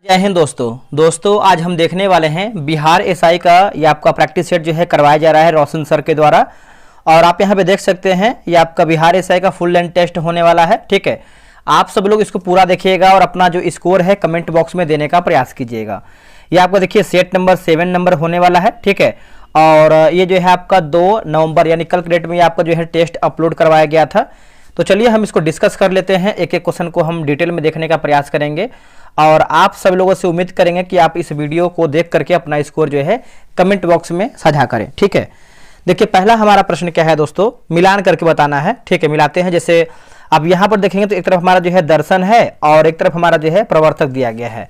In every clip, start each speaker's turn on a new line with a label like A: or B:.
A: जय हिंद दोस्तों आज हम देखने वाले हैं बिहार एसआई का ये आपका प्रैक्टिस सेट जो है करवाया जा रहा है रोशन सर के द्वारा। और आप यहाँ पे देख सकते हैं ये आपका बिहार एसआई का फुल लेंथ टेस्ट होने वाला है। ठीक है, आप सब लोग इसको पूरा देखिएगा और अपना जो स्कोर है कमेंट बॉक्स में देने का प्रयास कीजिएगा। ये आपका देखिए सेट नंबर 7 नंबर होने वाला है। ठीक है, और ये जो है आपका 2 नवंबर यानी कल के डेट में आपका जो है टेस्ट अपलोड करवाया गया था। तो चलिए हम इसको डिस्कस कर लेते हैं, एक एक क्वेश्चन को हम डिटेल में देखने का प्रयास करेंगे और आप सब लोगों से उम्मीद करेंगे कि आप इस वीडियो को देख करके अपना स्कोर जो है कमेंट बॉक्स में साझा करें। ठीक है, देखिए पहला हमारा प्रश्न क्या है दोस्तों, मिलान करके बताना है। ठीक है, मिलाते हैं। जैसे अब यहाँ पर देखेंगे तो एक तरफ हमारा जो है दर्शन है और एक तरफ हमारा जो है प्रवर्तक दिया गया है।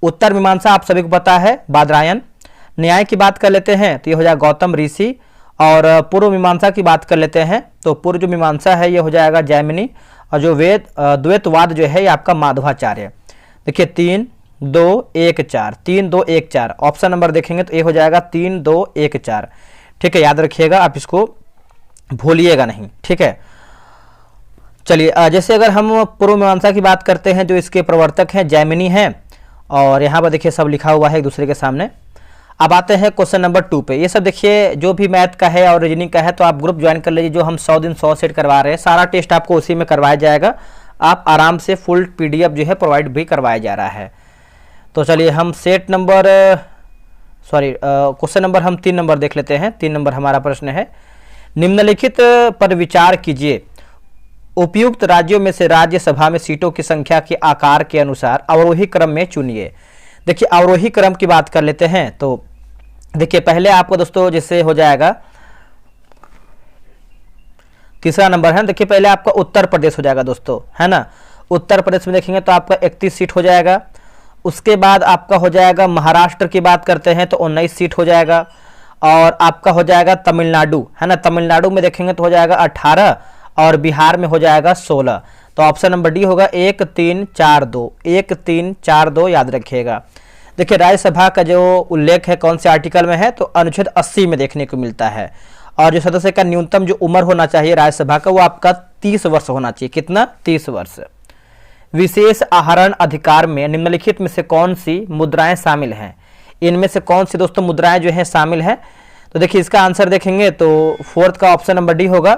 A: उत्तर मीमांसा आप सभी को पता है बादरायण। न्याय की बात कर लेते हैं तो ये हो जाएगा गौतम ऋषि। और पूर्व मीमांसा की बात कर लेते हैं तो पूर्व जो मीमांसा है ये हो जाएगा जैमिनी। और जो द्वैतवाद जो है ये आपका माधवाचार्य। देखिए 3 2 1 4 3 2 1 4 ऑप्शन नंबर देखेंगे तो ये हो जाएगा 3 2 1 4। ठीक है, याद रखिएगा, आप इसको भूलिएगा नहीं। ठीक है, चलिए जैसे अगर हम पूर्व मीमांसा की बात करते हैं जो इसके प्रवर्तक हैं जैमिनी हैं और यहाँ पर देखिए सब लिखा हुआ है एक दूसरे के सामने। अब आते हैं क्वेश्चन नंबर 2 पे। ये सब देखिए जो भी मैथ का है और रीजनिंग का है तो आप ग्रुप ज्वाइन कर लीजिए। जो हम 100 दिन 100 सेट करवा रहे हैं सारा टेस्ट आपको उसी में करवाया जाएगा। आप आराम से फुल पीडीएफ जो है प्रोवाइड भी करवाया जा रहा है। तो चलिए हम क्वेश्चन नंबर हम 3 नंबर देख लेते हैं। 3 नंबर हमारा प्रश्न है, निम्नलिखित पर विचार कीजिए। उपयुक्त राज्यों में से राज्यसभा में सीटों की संख्या के आकार के अनुसार अवरोही क्रम में चुनिए। देखिए अवरोही क्रम की बात कर लेते हैं तो देखिए पहले आपको दोस्तों जैसे हो जाएगा तीसरा नंबर है। देखिए पहले आपका उत्तर प्रदेश हो जाएगा दोस्तों, है ना। उत्तर प्रदेश में देखेंगे तो आपका 31 सीट हो जाएगा। उसके बाद आपका हो जाएगा महाराष्ट्र की बात करते हैं तो 19 सीट हो जाएगा। और आपका हो जाएगा तमिलनाडु, है ना। तमिलनाडु में देखेंगे तो हो जाएगा 18 और बिहार में हो जाएगा 16। तो ऑप्शन नंबर डी होगा 1 3 4 2 1 3 4 2, याद रखिएगा। देखिए राज्यसभा का जो उल्लेख है कौन से आर्टिकल में है तो अनुच्छेद 80 में देखने को मिलता है। और जो सदस्य का न्यूनतम जो उम्र होना चाहिए राज्यसभा का वो आपका 30 वर्ष होना चाहिए। कितना? 30 वर्ष। विशेष आहरण अधिकार में निम्नलिखित में से कौन सी मुद्राएं शामिल हैं? इनमें से कौन सी दोस्तों मुद्राएं जो है शामिल हैं? तो देखिए इसका आंसर देखेंगे तो 4th का ऑप्शन नंबर डी होगा।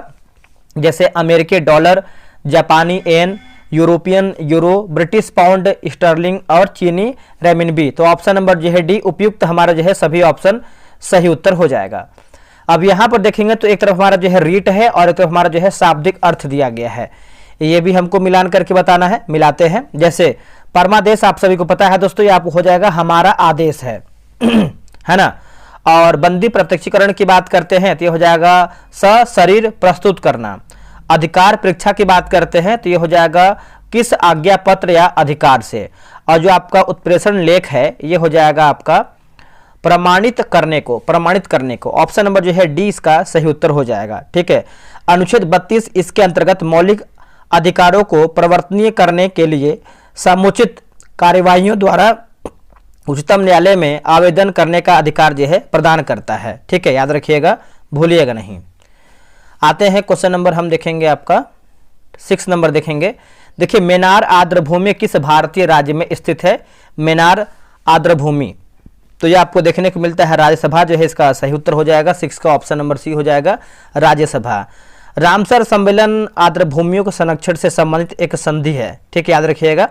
A: जैसे अमेरिकी डॉलर, जापानी yen, European euro, British pound sterling और चीनी रेमिनबी। तो ऑप्शन नंबर जो है डी उपयुक्त हमारा जो है सभी ऑप्शन सही उत्तर हो जाएगा। अब यहाँ पर देखेंगे तो एक तरफ हमारा जो है रीट है और एक तरफ हमारा जो है शाब्दिक अर्थ दिया गया है। ये भी हमको मिलान करके बताना है। मिलाते हैं। जैसे परमादेश आप सभी को पता है दोस्तों, ये आपको हो जाएगा हमारा आदेश है है ना। और बंदी प्रत्यक्षीकरण की बात करते हैं तो ये हो जाएगा शरीर प्रस्तुत करना। अधिकार परीक्षा की बात करते हैं तो ये हो जाएगा किस आज्ञा पत्र या अधिकार से। और जो आपका उत्प्रेषण लेख है ये हो जाएगा आपका प्रमाणित करने को। ऑप्शन नंबर जो है डी इसका सही उत्तर हो जाएगा। ठीक है, अनुच्छेद 32 इसके अंतर्गत मौलिक अधिकारों को प्रवर्तनीय करने के लिए समुचित कार्यवाहियों द्वारा उच्चतम न्यायालय में आवेदन करने का अधिकार जो है प्रदान करता है। ठीक है, याद रखिएगा, भूलिएगा नहीं। आते हैं क्वेश्चन नंबर हम देखेंगे आपका 6 नंबर देखेंगे। देखिए मेनार आर्द्रभूमि किस भारतीय राज्य में स्थित है? मेनार आर्द्रभूमि तो ये आपको देखने को मिलता है राज्यसभा जो है इसका सही उत्तर हो जाएगा। 6 का ऑप्शन नंबर सी हो जाएगा राज्यसभा। रामसर सम्मेलन आर्द्रभूमियों के संरक्षण से संबंधित एक संधि है। ठीक है, याद रखिएगा।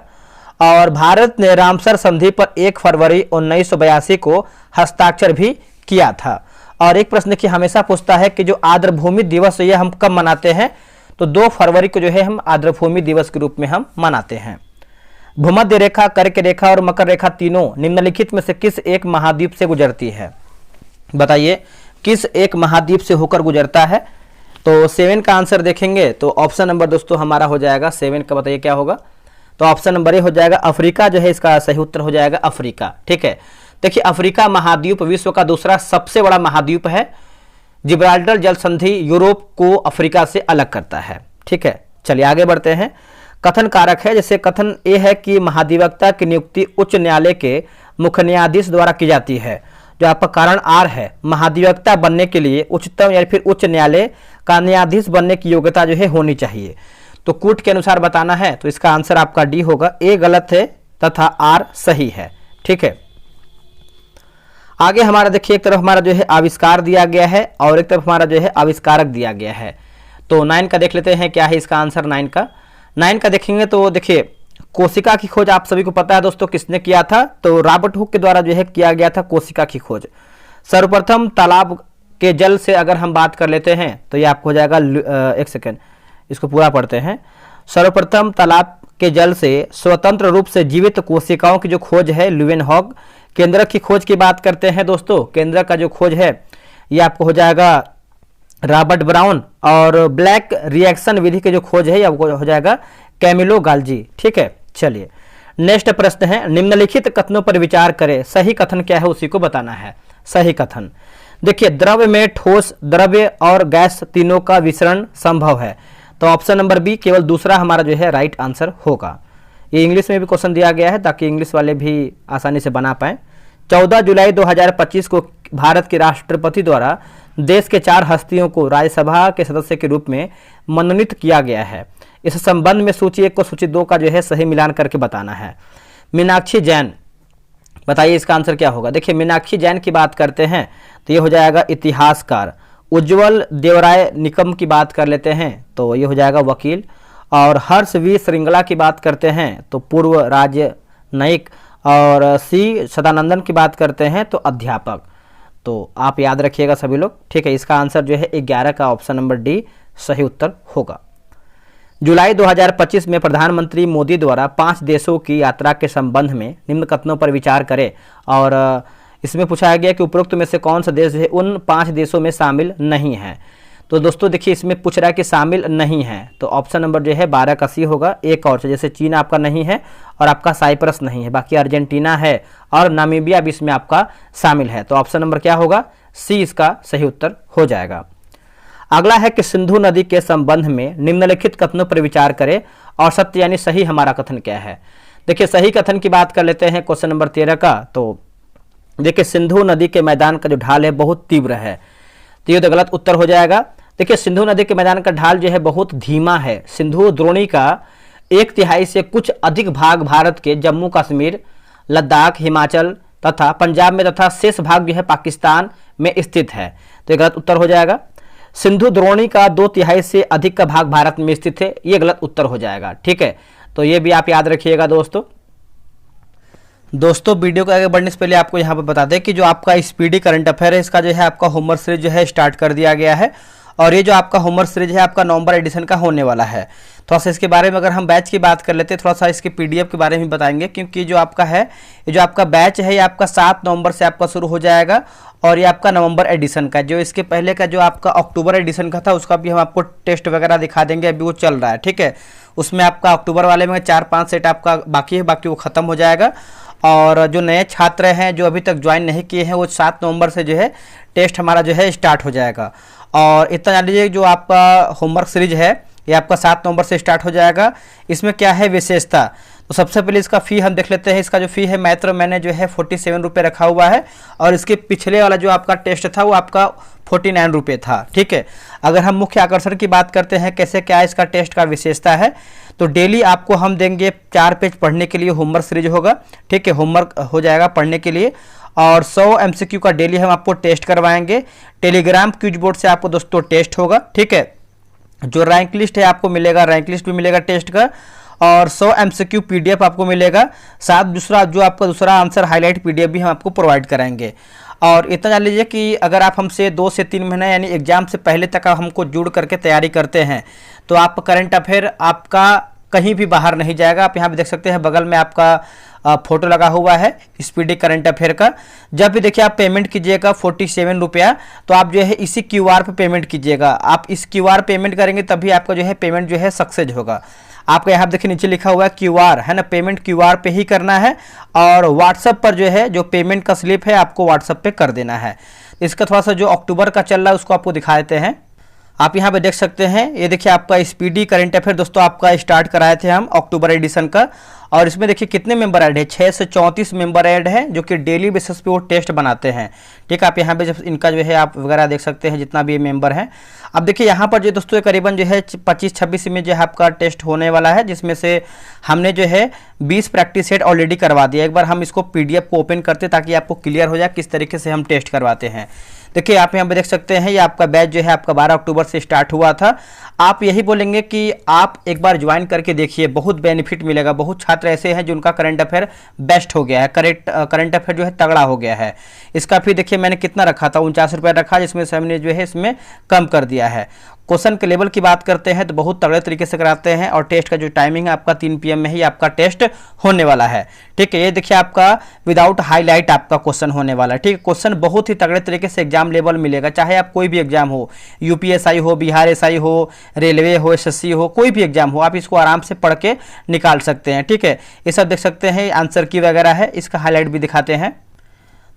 A: और भारत ने रामसर संधि पर 1 फरवरी 1982 को हस्ताक्षर भी किया था। और एक प्रश्न की हमेशा पूछता है कि जो आर्द्रभूमि दिवस ये हम कब मनाते हैं? तो 2 फरवरी को जो है हम आर्द्रभूमि दिवस के रूप में हम मनाते हैं। भूमध्य रेखा, कर्क रेखा और मकर रेखा तीनों निम्नलिखित में से किस एक महाद्वीप से गुजरती है? बताइए किस एक महाद्वीप से होकर गुजरता है? तो 7 का आंसर देखेंगे तो ऑप्शन नंबर दोस्तों हमारा हो जाएगा 7 का, बताइए क्या होगा? तो ऑप्शन नंबर ए हो जाएगा अफ्रीका जो है इसका सही उत्तर हो जाएगा अफ्रीका। ठीक है, देखिए अफ्रीका महाद्वीप विश्व का दूसरा सबसे बड़ा महाद्वीप है। जिब्राल्टर जल संधि यूरोप को अफ्रीका से अलग करता है। ठीक है, चलिए आगे बढ़ते हैं। कथन कारक है, जैसे कथन ए है कि महाधिवक्ता की नियुक्ति उच्च न्यायालय के मुख्य न्यायाधीश द्वारा की जाती है। जो आपका कारण आर है, महाधिवक्ता बनने के लिए उच्चतम या फिर उच्च न्यायालय का न्यायाधीश बनने की योग्यता जो है होनी चाहिए। तो कूट के अनुसार बताना है तो इसका आंसर आपका डी होगा। ए गलत है तथा आर सही है। ठीक है। आगे हमारा देखिए, एक तरफ हमारा जो है आविष्कार दिया गया है और एक तरफ हमारा जो है आविष्कारक दिया गया है। तो 9 का देख लेते हैं क्या है इसका आंसर। 9 का देखेंगे तो देखिए, कोशिका की खोज आप सभी को पता है दोस्तों किसने किया था, तो रॉबर्ट हुक के द्वारा जो है किया गया था कोशिका की खोज। सर्वप्रथम तालाब के जल से अगर हम बात कर लेते हैं तो ये आपको हो जाएगा, एक सेकेंड इसको पूरा पढ़ते हैं। सर्वप्रथम तालाब के जल से स्वतंत्र रूप से जीवित कोशिकाओं की जो खोज है ल्यूवेनहॉग। केंद्रक की खोज की बात करते हैं दोस्तों, केंद्रक का जो खोज है ये आपको हो जाएगा रॉबर्ट ब्राउन। और ब्लैक रिएक्शन विधि की जो खोज है ये आपको हो जाएगा कैमिलो गाल्जी। ठीक है, चलिए नेक्स्ट प्रश्न है, निम्नलिखित कथनों पर विचार करें, सही कथन क्या है उसी को बताना है। सही कथन देखिए, द्रव्य में ठोस, द्रव्य और गैस तीनों का विसरण संभव है। तो ऑप्शन नंबर बी केवल दूसरा हमारा जो है राइट आंसर होगा। ये इंग्लिश में भी क्वेश्चन दिया गया है ताकि इंग्लिश वाले भी आसानी से बना पाएं। 14 जुलाई 2025 को भारत के राष्ट्रपति द्वारा देश के 4 हस्तियों को राज्यसभा के सदस्य के रूप में मनोनीत किया गया है। इस संबंध में सूची 1 को सूची 2 का जो है सही मिलान करके बताना है। मीनाक्षी जैन, बताइए इसका आंसर क्या होगा। देखिए मीनाक्षी जैन की बात करते हैं तो ये हो जाएगा इतिहासकार। उज्जवल देवराय निकम की बात कर लेते हैं तो ये हो जाएगा वकील। और हर्ष वी श्रृंगला की बात करते हैं तो पूर्व राजनयिक। और सी सदानंदन की बात करते हैं तो अध्यापक। तो आप याद रखिएगा सभी लोग। ठीक है, इसका आंसर जो है 11 का ऑप्शन नंबर डी सही उत्तर होगा। जुलाई 2025 में प्रधानमंत्री मोदी द्वारा 5 देशों की यात्रा के संबंध में निम्न कथनों पर विचार करें। और इसमें पूछा गया कि उपरोक्त में से कौन सा देश है उन 5 देशों में शामिल नहीं है। तो दोस्तों देखिए, इसमें पूछ रहा है कि शामिल नहीं है, तो ऑप्शन नंबर जो है 12 का सी होगा। एक और जैसे चीन आपका नहीं है और आपका साइप्रस नहीं है, बाकी अर्जेंटीना है और नामीबिया भी इसमें आपका शामिल है। तो ऑप्शन नंबर क्या होगा, सी इसका सही उत्तर हो जाएगा। अगला है कि सिंधु नदी के संबंध में निम्नलिखित कथनों पर विचार करें और सत्य यानी सही हमारा कथन क्या है। देखिए सही कथन की बात कर लेते हैं क्वेश्चन नंबर 13 का। तो देखिए सिंधु नदी के मैदान का जो ढाल है बहुत तीव्र है, तो ये तो गलत उत्तर हो जाएगा। देखिए सिंधु नदी के मैदान का ढाल जो है बहुत धीमा है। सिंधु द्रोणी का 1/3 से कुछ अधिक भाग भारत के जम्मू कश्मीर, लद्दाख, हिमाचल तथा पंजाब में तथा शेष भाग जो है पाकिस्तान में स्थित है। तो ये गलत उत्तर हो जाएगा। सिंधु द्रोणी का 2/3 से अधिक का भाग भारत में स्थित है, ये गलत उत्तर हो जाएगा। ठीक है, तो ये भी आप याद रखिएगा दोस्तों वीडियो को आगे बढ़ने से पहले आपको यहाँ पर बता दें कि जो आपका स्पीडी करंट अफेयर है इसका जो है आपका होमवर्क सीरीज जो है स्टार्ट कर दिया गया है। और ये जो आपका होमवर्क सीरीज है आपका नवंबर एडिशन का होने वाला है। थोड़ा सा इसके बारे में अगर हम बैच की बात कर लेते हैं, थोड़ा सा इसके पीडीएफ के बारे में बताएंगे, क्योंकि जो आपका है ये जो आपका बैच है ये आपका 7 नवंबर से आपका शुरू हो जाएगा और ये आपका नवंबर एडिशन का। जो इसके पहले का जो आपका अक्टूबर एडिशन का था उसका भी हम आपको टेस्ट वगैरह दिखा देंगे, अभी वो चल रहा है। ठीक है, उसमें आपका अक्टूबर वाले में 4-5 सेट आपका बाकी है, बाकी वो खत्म हो जाएगा। और जो नए छात्र हैं जो अभी तक ज्वाइन नहीं किए हैं वो 7 नवंबर से जो है टेस्ट हमारा जो है स्टार्ट हो जाएगा। और इतना जान लीजिए जो आपका होमवर्क सीरीज है ये आपका 7 नवंबर से स्टार्ट हो जाएगा। इसमें क्या है विशेषता, तो सबसे पहले इसका फ़ी हम देख लेते हैं। इसका जो फ़ी है मात्र मैंने जो है 47 रुपये रखा हुआ है और इसके पिछले वाला जो आपका टेस्ट था वो आपका 49 रुपये था। ठीक है, अगर हम मुख्य आकर्षण की बात करते हैं कैसे क्या इसका टेस्ट का विशेषता है, तो डेली आपको हम देंगे 4 पेज पढ़ने के लिए होमवर्क सीरीज होगा। ठीक है, होमवर्क हो जाएगा पढ़ने के लिए और 100 MCQ का डेली हम आपको टेस्ट करवाएंगे। टेलीग्राम क्विज बोर्ड से आपको दोस्तों टेस्ट होगा। ठीक है, जो रैंक लिस्ट है आपको मिलेगा, रैंक लिस्ट भी मिलेगा टेस्ट का और 100 MCQ PDF आपको मिलेगा। साथ दूसरा जो आपका दूसरा आंसर हाईलाइट PDF भी हम आपको प्रोवाइड कराएंगे। और इतना जान लीजिए कि अगर आप हमसे 2 से 3 महीना यानी एग्जाम से पहले तक आप हमको जुड़ करके तैयारी करते हैं तो आप करंट अफेयर आपका कहीं भी बाहर नहीं जाएगा। आप यहाँ पे देख सकते हैं बगल में आपका फोटो लगा हुआ है स्पीडी करंट अफेयर का। जब भी देखिए आप पेमेंट कीजिएगा 47 रुपया, तो आप जो है इसी QR पे पेमेंट कीजिएगा। आप इस QR पेमेंट करेंगे तभी आपका जो है पेमेंट जो है सक्सेस होगा। आपका यहाँ देखिए नीचे लिखा हुआ है QR है ना, पेमेंट QR पे ही करना है और व्हाट्सएप पर जो है जो पेमेंट का स्लिप है आपको व्हाट्सएप पे कर देना है। इसका थोड़ा सा जो अक्टूबर का चल रहा है उसको आपको दिखा देते हैं। आप यहाँ पे देख सकते हैं, ये देखिए आपका स्पीडी करंट अफेयर दोस्तों आपका स्टार्ट कराए थे हम अक्टूबर एडिशन का और इसमें देखिए कितने मेंबर ऐड है, 6 से 34 मेंबर ऐड है जो कि डेली बेसिस पे वो टेस्ट बनाते हैं। ठीक है, आप यहाँ पे जब इनका जो है आप वगैरह देख सकते हैं जितना भी मेंबर है। अब देखिए यहाँ पर जो दोस्तों करीबन जो है 25-26 में जो है आपका टेस्ट होने वाला है, जिसमें से हमने जो है 20 प्रैक्टिस सेट ऑलरेडी करवा दिया। एक बार हम इसको पीडीएफ को ओपन करते ताकि आपको क्लियर हो जाए किस तरीके से हम टेस्ट करवाते हैं। देखिए आप यहाँ पे देख सकते हैं ये आपका बैच जो है आपका 12 अक्टूबर से स्टार्ट हुआ था। आप यही बोलेंगे कि आप एक बार ज्वाइन करके देखिए, बहुत बेनिफिट मिलेगा। बहुत छात्र ऐसे हैं जिनका करंट अफेयर बेस्ट हो गया है, करंट अफेयर जो है तगड़ा हो गया है। इसका फिर देखिए मैंने कितना रखा था, 49 रुपये रखा, जिसमें से हमने जो है इसमें कम कर दिया है। क्वेश्चन के लेवल की बात करते हैं तो बहुत तगड़े तरीके से कराते हैं और टेस्ट का जो टाइमिंग है आपका 3 PM में ही आपका टेस्ट होने वाला है। ठीक है, ये देखिए आपका विदाउट हाईलाइट आपका क्वेश्चन होने वाला है। ठीक है, क्वेश्चन बहुत ही तगड़े तरीके से एग्जाम लेवल मिलेगा, चाहे आप कोई भी एग्जाम हो, यूपीएसआई हो, बिहार एसआई हो, रेलवे हो, एसएससी हो, कोई भी एग्जाम हो, आप इसको आराम से पढ़ के निकाल सकते हैं। ठीक है, ये सब देख सकते हैं, आंसर की वगैरह है, इसका हाईलाइट भी दिखाते हैं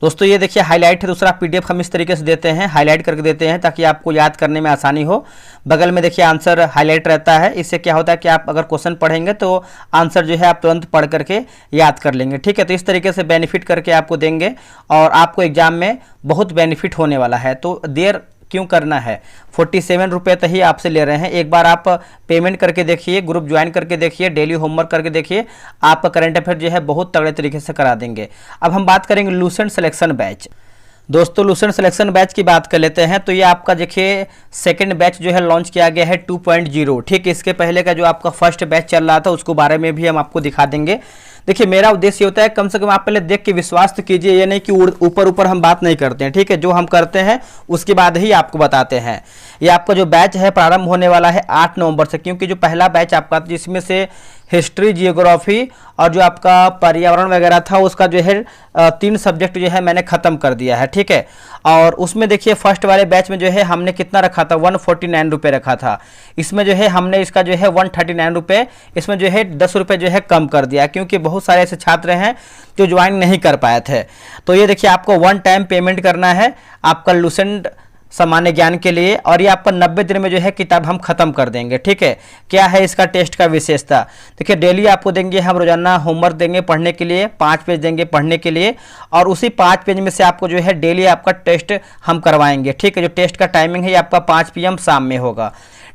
A: दोस्तों। ये देखिए हाईलाइट है, दूसरा पीडीएफ हम इस तरीके से देते हैं, हाईलाइट करके देते हैं ताकि आपको याद करने में आसानी हो। बगल में देखिए आंसर हाईलाइट रहता है, इससे क्या होता है कि आप अगर क्वेश्चन पढ़ेंगे तो आंसर जो है आप तुरंत पढ़ करके याद कर लेंगे। ठीक है, तो इस तरीके से बेनिफिट करके आपको देंगे और आपको एग्जाम में बहुत बेनिफिट होने वाला है। तो देर क्यों करना है, 47 रुपये तक ही आपसे ले रहे हैं। एक बार आप पेमेंट करके देखिए, ग्रुप ज्वाइन करके देखिए, डेली होमवर्क करके देखिए, आपका करंट अफेयर जो है बहुत तगड़े तरीके से करा देंगे। अब हम बात करेंगे लूसेंट सिलेक्शन बैच। दोस्तों लूसेंट सिलेक्शन बैच की बात कर लेते हैं। तो ये आपका देखिए सेकंड बैच जो है लॉन्च किया गया है 2.0। ठीक है, इसके पहले का जो आपका फर्स्ट बैच चल रहा था उसको बारे में भी हम आपको दिखा देंगे। देखिए मेरा उद्देश्य होता है कम से कम आप पहले देख के विश्वास तो कीजिए, ये नहीं कि ऊपर ऊपर हम बात नहीं करते हैं। ठीक है, जो हम करते हैं उसके बाद ही आपको बताते हैं। ये आपका जो बैच है प्रारंभ होने वाला है 8 नवंबर से, क्योंकि जो पहला बैच आपका जिसमें से हिस्ट्री, जियोग्राफी और जो आपका पर्यावरण वगैरह था उसका जो है 3 सब्जेक्ट जो है मैंने ख़त्म कर दिया है। ठीक है, और उसमें देखिए फर्स्ट वाले बैच में जो है हमने कितना रखा था, 149 रुपये रखा था। इसमें जो है हमने इसका जो है 139 रुपये, इसमें जो है 10 रुपये जो है कम कर दिया, क्योंकि बहुत सारे ऐसे छात्र हैं जो ज्वाइन नहीं कर पाए थे। तो ये देखिए आपको 1 टाइम पेमेंट करना है आपका लूसेंट सामान्य ज्ञान के लिए, और ये आपका 90 दिन में जो है किताब हम खत्म कर देंगे। ठीक है, क्या है इसका टेस्ट का विशेषता, देखिए डेली आपको देंगे हम रोजाना होमवर्क देंगे पढ़ने के लिए, 5 पेज देंगे पढ़ने के लिए, और उसी 5 पेज में से आपको जो है डेली आपका टेस्ट हम करवाएंगे। ठीक है, जो टेस्ट का टाइमिंग है आपका 5 PM शाम में होगा,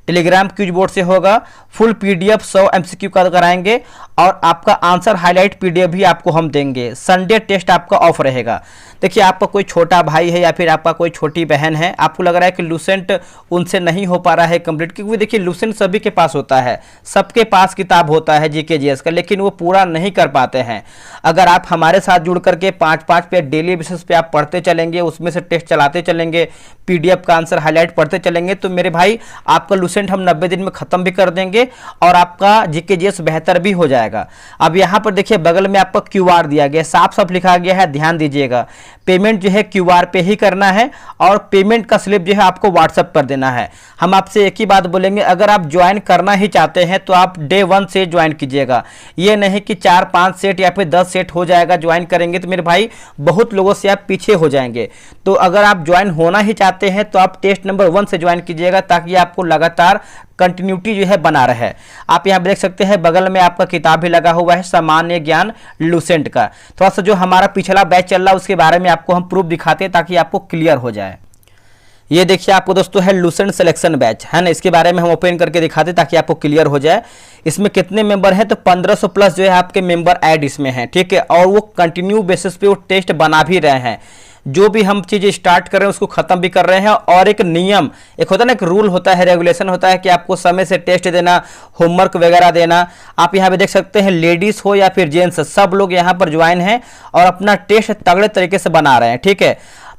A: टेलीग्राम क्यूज बोर्ड से होगा, फुल पीडीएफ 100 MCQ का कराएंगे और आपका आंसर हाईलाइट पीडीएफ भी आपको हम देंगे। संडे टेस्ट आपका ऑफ रहेगा। देखिए आपका कोई छोटा भाई है या फिर आपका कोई छोटी बहन है, आपको लग रहा है कि लूसेंट उनसे नहीं हो पा रहा है कंप्लीट, क्योंकि देखिए लूसेंट सभी के पास होता है, सबके पास किताब होता है जीके जीएस का, लेकिन वो पूरा नहीं कर पाते हैं। अगर आप हमारे साथ जुड़ करके 5-5 पेज डेली बेसिस पे आप पढ़ते चलेंगे, उसमें से टेस्ट चलाते चलेंगे, पीडीएफ का आंसर हाईलाइट पढ़ते चलेंगे, तो मेरे भाई आपका लूसेंट हम 90 दिन में खत्म भी कर देंगे और आपका जीके जीएस बेहतर भी हो जाएगा। अब यहाँ पर देखिए बगल में आपका क्यूआर दिया गया, साफ साफ लिखा गया है, ध्यान दीजिएगा। पेमेंट जो है क्यूआर पे ही करना है और पेमेंट का स्लिप जो है आपको व्हाट्सएप कर देना है। हम आपसे एक ही बात बोलेंगे, अगर आप ज्वाइन करना ही चाहते हैं तो आप डे 1 से ज्वाइन कीजिएगा। ये नहीं कि 4-5 सेट या फिर 10 सेट हो जाएगा ज्वाइन करेंगे तो मेरे भाई बहुत लोगों से आप पीछे हो जाएंगे। तो अगर आप ज्वाइन होना ही चाहते हैं तो आप टेस्ट नंबर 1 से ज्वाइन कीजिएगा, ताकि आपको लगातार कंटिन्यूटी जो है बना रहे। आप यहाँ देख सकते हैं बगल में आपका किताब भी लगा हुआ है सामान्य ज्ञान लूसेंट का। थोड़ा सा जो हमारा पिछला बैच चल रहा है उसके बारे में आपको हम प्रूफ दिखाते हैं ताकि आपको क्लियर हो जाए। ये देखिए आपको दोस्तों है लूसेंट सिलेक्शन बैच है ना, इसके बारे में हम ओपन करके दिखाते ताकि आपको क्लियर हो जाए। इसमें कितने मेंबर हैं, तो 1500 प्लस जो है आपके मेंबर ऐड इसमें हैं। ठीक है, और वो कंटिन्यू बेसिस पे वो टेस्ट बना भी रहे हैं। जो भी हम चीज़ें स्टार्ट कर रहे हैं उसको खत्म भी कर रहे हैं। और एक नियम, एक होता है ना, एक रूल होता है, रेगुलेशन होता है कि आपको समय से टेस्ट देना, होमवर्क वगैरह देना। आप यहाँ पे देख सकते हैं लेडीज हो या फिर जेंट्स, सब लोग यहाँ पर ज्वाइन हैं और अपना टेस्ट तगड़े तरीके से बना रहे हैं। ठीक है,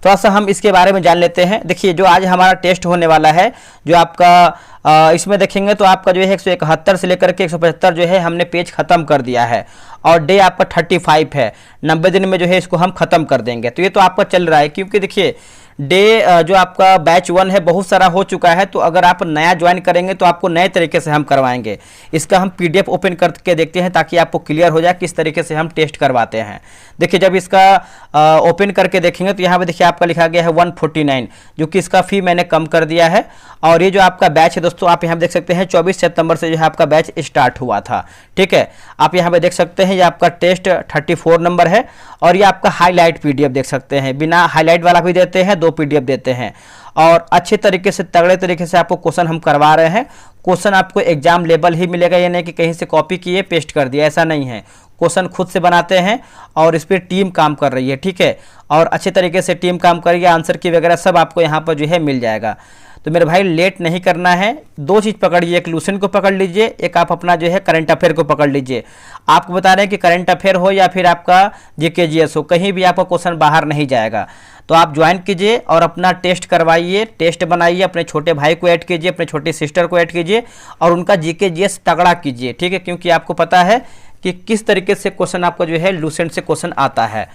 A: थोड़ा सा हम इसके बारे में जान लेते हैं। देखिए जो आज हमारा टेस्ट होने वाला है, जो आपका इसमें देखेंगे तो आपका जो है 171 से लेकर के 175 जो है हमने पेज खत्म कर दिया है और डे आपका 35 है। 90 दिन में जो है इसको हम खत्म कर देंगे। तो ये तो आपका चल रहा है, क्योंकि देखिए जो आपका बैच 1 है बहुत सारा हो चुका है, तो अगर आप नया ज्वाइन करेंगे तो आपको नए तरीके से हम करवाएंगे। इसका हम पीडीएफ ओपन करके देखते हैं ताकि आपको क्लियर हो जाए किस तरीके से हम टेस्ट करवाते हैं। देखिए जब इसका ओपन करके देखेंगे तो यहाँ पे देखिए आपका लिखा गया है 149, जो कि इसका फी मैंने कम कर दिया है। और ये जो आपका बैच है दोस्तों, आप यहाँ देख सकते हैं 24 सितंबर से जो है आपका बैच स्टार्ट हुआ था। ठीक है, आप यहाँ पे देख सकते हैं ये आपका टेस्ट 34 नंबर है, और ये आपका हाईलाइट पीडीएफ देख सकते हैं, बिना हाईलाइट वाला भी देते हैं, 2 पीडीएफ देते हैं। और अच्छे तरीके से तगड़े तरीके से आपको क्वेश्चन हम करवा रहे हैं। क्वेश्चन आपको एग्जाम लेवल ही मिलेगा, ये नहीं कि कहीं से कॉपी किए पेस्ट कर दिया, ऐसा नहीं है। क्वेश्चन खुद से बनाते हैं और इस पर टीम काम कर रही है। ठीक है, और अच्छे तरीके से टीम काम करिए, आंसर की वगैरह सब आपको यहाँ पर जो है मिल जाएगा। तो मेरे भाई लेट नहीं करना है, 2 चीज़ पकड़िए, एक लूसेंट को पकड़ लीजिए, एक आप अपना जो है करंट अफेयर को पकड़ लीजिए। आपको बता रहे हैं कि करंट अफेयर हो या फिर आपका जीके जीएस हो, कहीं भी आपका क्वेश्चन बाहर नहीं जाएगा। तो आप ज्वाइन कीजिए और अपना टेस्ट करवाइए, टेस्ट बनाइए, अपने छोटे भाई को ऐड कीजिए, अपने छोटी सिस्टर को ऐड कीजिए और उनका जीके जीएस तगड़ा कीजिए। ठीक है, क्योंकि आपको पता है कि किस तरीके से क्वेश्चन आपका जो है लूसेंट से क्वेश्चन आता है।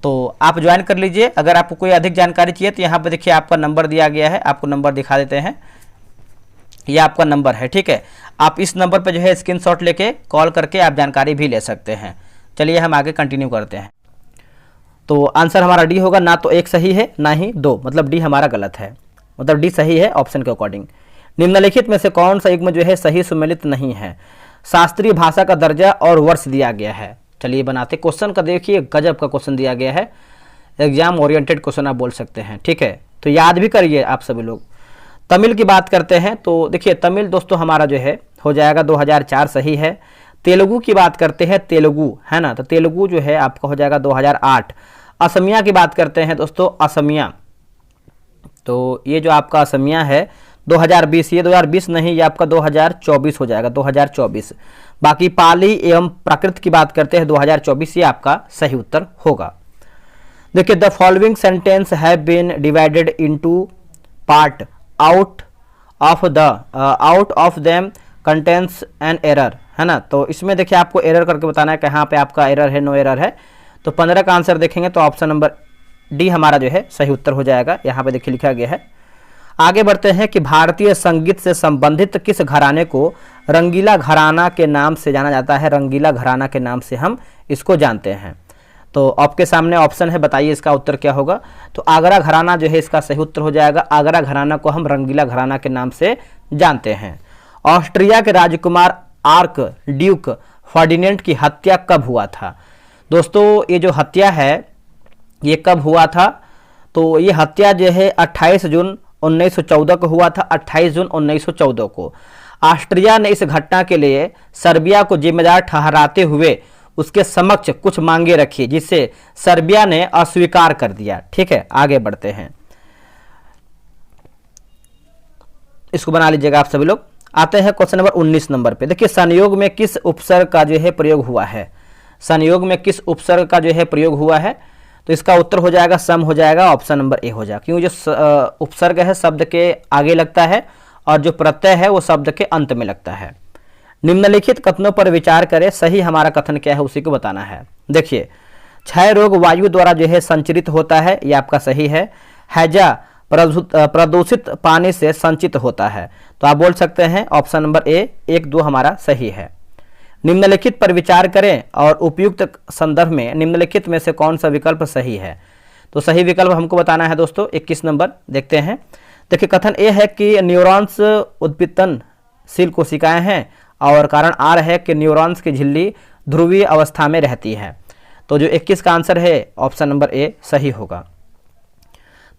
A: तो आप ज्वाइन कर लीजिए। अगर आपको कोई अधिक जानकारी चाहिए तो यहाँ पर देखिए आपका नंबर दिया गया है, आपको नंबर दिखा देते हैं, ये आपका नंबर है। ठीक है, आप इस नंबर पर जो है स्क्रीनशॉट लेके कॉल करके आप जानकारी भी ले सकते हैं। चलिए हम आगे कंटिन्यू करते हैं। तो आंसर हमारा डी होगा, ना तो 1 सही है ना ही 2, मतलब डी हमारा गलत है, मतलब डी सही है ऑप्शन के अकॉर्डिंग। निम्नलिखित में से कौन सा युग्म जो है सही सुमेलित नहीं है? शास्त्रीय भाषा का दर्जा और वर्ष दिया गया है। चलिए बनाते क्वेश्चन का, देखिए गजब का क्वेश्चन दिया गया है, एग्जाम ओरिएंटेड क्वेश्चन आप बोल सकते हैं। ठीक है, तो याद भी करिए आप सभी लोग। तमिल की बात करते हैं तो देखिए तमिल दोस्तों हमारा जो है हो जाएगा 2004 सही है। तेलुगु की बात करते हैं, तेलुगु है ना, तो तेलुगु जो है आपका हो जाएगा 2008। असमिया की बात करते हैं दोस्तों, असमिया, तो ये जो आपका असमिया है 2020, ये 2020 नहीं, ये आपका 2024 हो जाएगा, 2024। बाकी पाली एवं प्राकृत की बात करते हैं 2024, ये आपका सही उत्तर होगा। देखिए the following sentence have been divided into part, out of them contains an error, है ना। तो इसमें देखिए आपको एरर करके बताना है कहाँ पे आपका एरर है, नो एरर है। तो 15 का आंसर देखेंगे तो ऑप्शन नंबर डी हमारा जो है सही उत्तर हो जाएगा। यहाँ पे देखिए लिखा गया है। आगे बढ़ते हैं कि भारतीय संगीत से संबंधित किस घराने को रंगीला घराना के नाम से जाना जाता है? रंगीला घराना के नाम से हम इसको जानते हैं। तो आपके सामने ऑप्शन है, बताइए इसका उत्तर क्या होगा। तो आगरा घराना जो है इसका सही उत्तर हो जाएगा। आगरा घराना को हम रंगीला घराना के नाम से जानते हैं। ऑस्ट्रिया के राजकुमार आर्क ड्यूक फर्डिनेंड की हत्या कब हुआ था? दोस्तों ये जो हत्या है ये कब हुआ था? तो ये हत्या जो है 28 जून 1914 को हुआ था, 28 जून 1914 को। ऑस्ट्रिया ने इस घटना के लिए सर्बिया को जिम्मेदार ठहराते हुए उसके समक्ष कुछ मांगे रखी, जिसे सर्बिया ने अस्वीकार कर दिया। ठीक है, आगे बढ़ते हैं, इसको बना लीजिएगा आप सभी लोग। आते हैं क्वेश्चन नंबर 19 नंबर पे। देखिए संयोग में किस उपसर्ग का जो है प्रयोग हुआ है? संयोग में किस उपसर्ग का जो है प्रयोग हुआ है? तो इसका उत्तर हो जाएगा सम, हो जाएगा ऑप्शन नंबर ए हो जाएगा। क्यों? जो उपसर्ग है शब्द के आगे लगता है और जो प्रत्यय है वो शब्द के अंत में लगता है। निम्नलिखित कथनों पर विचार करें, सही हमारा कथन क्या है उसी को बताना है। देखिए क्षय रोग वायु द्वारा जो है संचरित होता है, ये आपका सही है। हैजा प्रदूषित पानी से संचित होता है, तो आप बोल सकते हैं ऑप्शन नंबर ए 1, 2 हमारा सही है। निम्नलिखित पर विचार करें और उपयुक्त संदर्भ में निम्नलिखित में से कौन सा विकल्प सही है? तो सही विकल्प हमको बताना है दोस्तों 21 नंबर, देखते हैं। देखिए कथन ए है कि न्यूरॉन्स उद्दीपनशील कोशिकाएं हैं और कारण आर है कि न्यूरॉन्स की झिल्ली ध्रुवीय अवस्था में रहती है। तो जो 21 का आंसर है ऑप्शन नंबर ए सही होगा।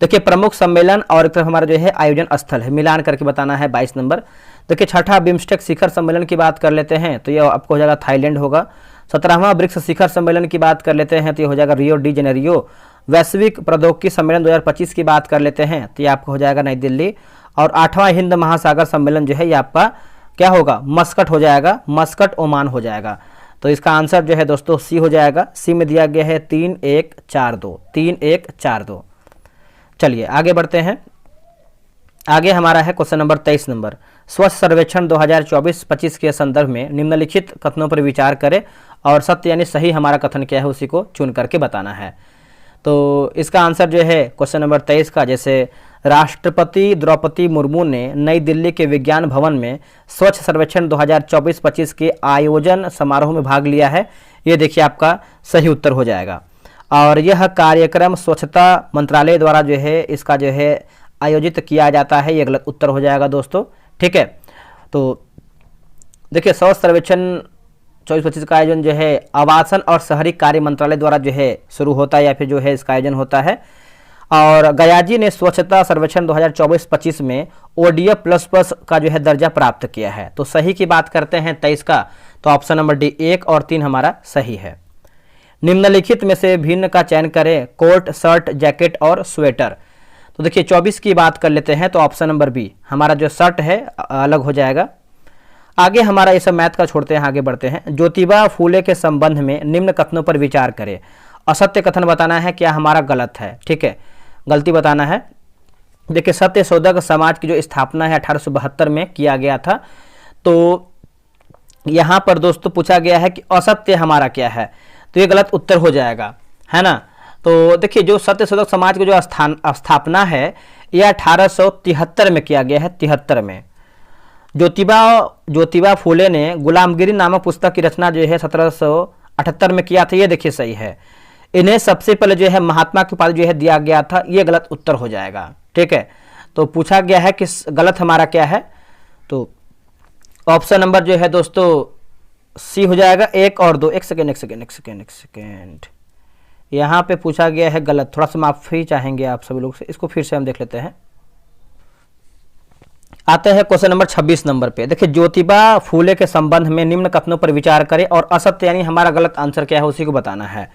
A: देखिए प्रमुख सम्मेलन और एक तरफ हमारा जो है आयोजन स्थल है, मिलान करके बताना है 22 नंबर। देखिए छठा बिम्स्टेक शिखर सम्मेलन की बात कर लेते हैं तो ये आपको हो जाएगा थाईलैंड होगा। 17वां ब्रिक्स शिखर सम्मेलन की बात कर लेते हैं तो ये हो जाएगा रियो डी जेनेरियो। वैश्विक प्रौद्योगिकी सम्मेलन 2025 की बात कर लेते हैं तो ये आपको हो जाएगा नई दिल्ली। और 8वां हिंद महासागर सम्मेलन जो है ये आपका क्या होगा? मस्कट हो जाएगा, मस्कट ओमान हो जाएगा। तो इसका आंसर जो है दोस्तों सी हो जाएगा। सी में दिया गया है 3142, 3142। चलिए आगे बढ़ते हैं। आगे हमारा है क्वेश्चन नंबर 23 नंबर। स्वच्छ सर्वेक्षण 2024-25 के संदर्भ में निम्नलिखित कथनों पर विचार करें और सत्य यानी सही हमारा कथन क्या है उसी को चुन करके बताना है। तो इसका आंसर जो है क्वेश्चन नंबर 23 का, जैसे राष्ट्रपति द्रौपदी मुर्मू ने नई दिल्ली के विज्ञान भवन में स्वच्छ सर्वेक्षण 2024-25 के आयोजन समारोह में भाग लिया है, ये देखिए आपका सही उत्तर हो जाएगा। और यह कार्यक्रम स्वच्छता मंत्रालय द्वारा जो है इसका जो है आयोजित किया जाता है, ये गलत उत्तर हो जाएगा दोस्तों। ठीक है, तो देखिए स्वच्छ सर्वेक्षण 24-25 का आयोजन जो है आवासन और शहरी कार्य मंत्रालय द्वारा जो है शुरू होता है या फिर जो है इसका आयोजन होता है। और गयाजी ने स्वच्छता सर्वेक्षण 2024-25 में ODF प्लस का जो है दर्जा प्राप्त किया है। तो सही की बात करते हैं 23 का, तो ऑप्शन नंबर डी 1 और 3 हमारा सही है। निम्नलिखित में से भिन्न का चयन करें, कोट, शर्ट, जैकेट और स्वेटर। तो देखिए 24 की बात कर लेते हैं, तो ऑप्शन नंबर बी हमारा जो शर्ट है अलग हो जाएगा। आगे हमारा ये सब मैथ का छोड़ते हैं, आगे बढ़ते हैं। ज्योतिबा फूले के संबंध में निम्न कथनों पर विचार करें। असत्य कथन बताना है, क्या हमारा गलत है, ठीक है, गलती बताना है। देखिए सत्य शोधक समाज की जो स्थापना है 1872 में किया गया था। तो यहाँ पर दोस्तों पूछा गया है कि असत्य हमारा क्या है, तो ये गलत उत्तर हो जाएगा, है ना। तो देखिए जो सत्य शोधक समाज की जो स्थापना है यह 1873 में किया गया है, 73 में। ज्योतिबा फूले ने गुलामगिरी नामक पुस्तक की रचना जो है 1778 में किया था, ये देखिए सही है। इन्हें सबसे पहले जो है महात्मा की उपाधि जो है दिया गया था, ये गलत उत्तर हो जाएगा। ठीक है, तो पूछा गया है कि गलत हमारा क्या है, तो ऑप्शन नंबर जो है दोस्तों सी हो जाएगा, 1 और 2। एक सेकेंड, यहाँ पे पूछा गया है गलत, थोड़ा सा माफी चाहेंगे आप सभी लोग से, इसको फिर से हम देख लेते हैं। आते हैं क्वेश्चन नंबर 26 नंबर पे। देखिए ज्योतिबा फूले के संबंध में निम्न कथनों पर विचार करें और असत्य यानी हमारा गलत आंसर क्या है उसी को बताना है।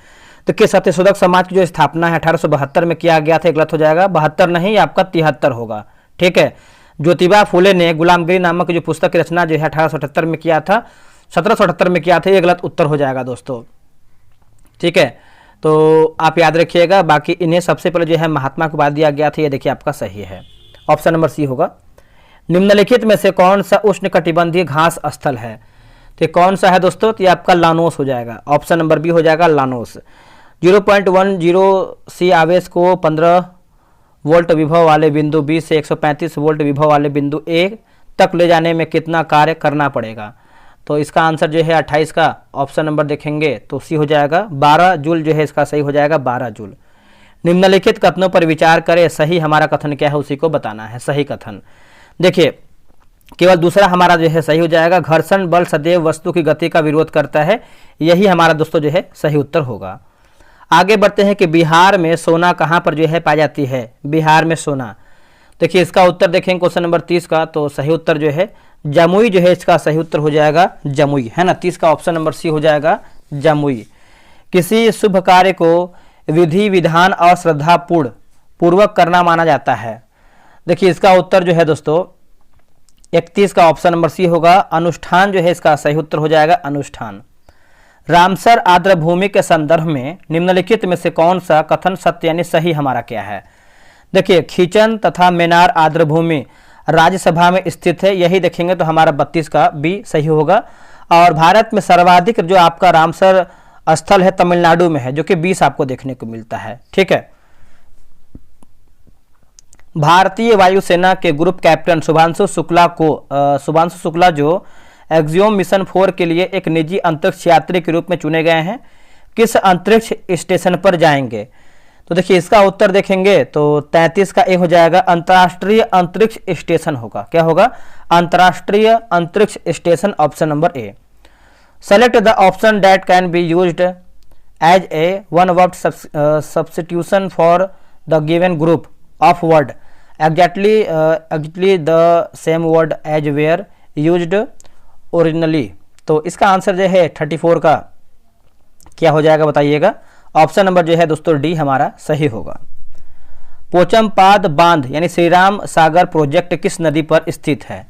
A: तो कि सत्यशोधक समाज की जो स्थापना है 1872 में किया गया था, गलत हो जाएगा। 72 नहीं, आपका 73 होगा। ठीक है, ज्योतिबा फूले ने गुलामगिरी नामक जो पुस्तक की रचना जो है 1878 में किया था, 1778 में किया था, ये गलत उत्तर हो जाएगा दोस्तों। ठीक है, तो आप याद रखिएगा। बाकी इन्हें सबसे पहले जो है महात्मा को उपाधि दिया गया था, ये देखिए आपका सही है, ऑप्शन नंबर सी होगा। निम्नलिखित में से कौन सा उष्णकटिबंधीय घास स्थल है, तो कौन सा है दोस्तों, तो ये आपका लानोस हो जाएगा, ऑप्शन नंबर बी हो जाएगा लानोस। 0.10 सी आवेश को 15 वोल्ट विभव वाले बिंदु बी से 135 वोल्ट विभव वाले बिंदु ए तक ले जाने में कितना कार्य करना पड़ेगा, तो इसका आंसर जो है 28 का ऑप्शन नंबर देखेंगे तो सी हो जाएगा, 12 जूल जो है इसका सही हो जाएगा, 12 जूल। निम्नलिखित कथनों पर विचार करें, सही हमारा कथन क्या है उसी को बताना है, सही कथन। देखिए केवल दूसरा हमारा जो है सही हो जाएगा, घर्षण बल सदैव वस्तु की गति का विरोध करता है, यही हमारा दोस्तों जो है सही उत्तर होगा। आगे बढ़ते हैं कि बिहार में सोना कहाँ पर जो है पाई जाती है, बिहार में सोना। देखिए इसका उत्तर देखेंगे क्वेश्चन नंबर 30 का, तो सही उत्तर जो है जमुई जो है इसका सही उत्तर हो जाएगा, जमुई, है ना। 30 का ऑप्शन नंबर सी हो जाएगा, जमुई। किसी शुभ कार्य को विधि विधान और श्रद्धा पूर्वक करना माना जाता है, देखिए इसका उत्तर जो है दोस्तों 31 का ऑप्शन नंबर सी होगा, अनुष्ठान जो है इसका सही उत्तर हो जाएगा, अनुष्ठान। रामसर आर्द्र भूमि के संदर्भ में निम्नलिखित में से कौन सा कथन सत्य यानी सही हमारा क्या है। देखिए खींचन तथा मेनार आर्द्र भूमि राज्यसभा में स्थित है, यही देखेंगे तो हमारा 32 का बी सही होगा। और भारत में सर्वाधिक जो आपका रामसर स्थल है तमिलनाडु में है, जो कि 20 आपको देखने को मिलता है। ठीक है, भारतीय वायुसेना के ग्रुप कैप्टन शुभांशु शुक्ला जो एक्सियोम मिशन 4 के लिए एक निजी अंतरिक्ष यात्री के रूप में चुने गए हैं, किस अंतरिक्ष स्टेशन पर जाएंगे, तो देखिए इसका उत्तर देखेंगे तो 33 का ए हो जाएगा, अंतर्राष्ट्रीय अंतरिक्ष स्टेशन होगा। क्या होगा, अंतर्राष्ट्रीय अंतरिक्ष station, option number A. Select the option that can be used as a one word substitution for the given group of word exactly the same word as were used originally, तो इसका answer जो है 34 का क्या हो जाएगा बताइएगा, option number जो है दोस्तों डी हमारा सही होगा। पोचमपाद बांध यानी श्री राम सागर प्रोजेक्ट किस नदी पर स्थित है,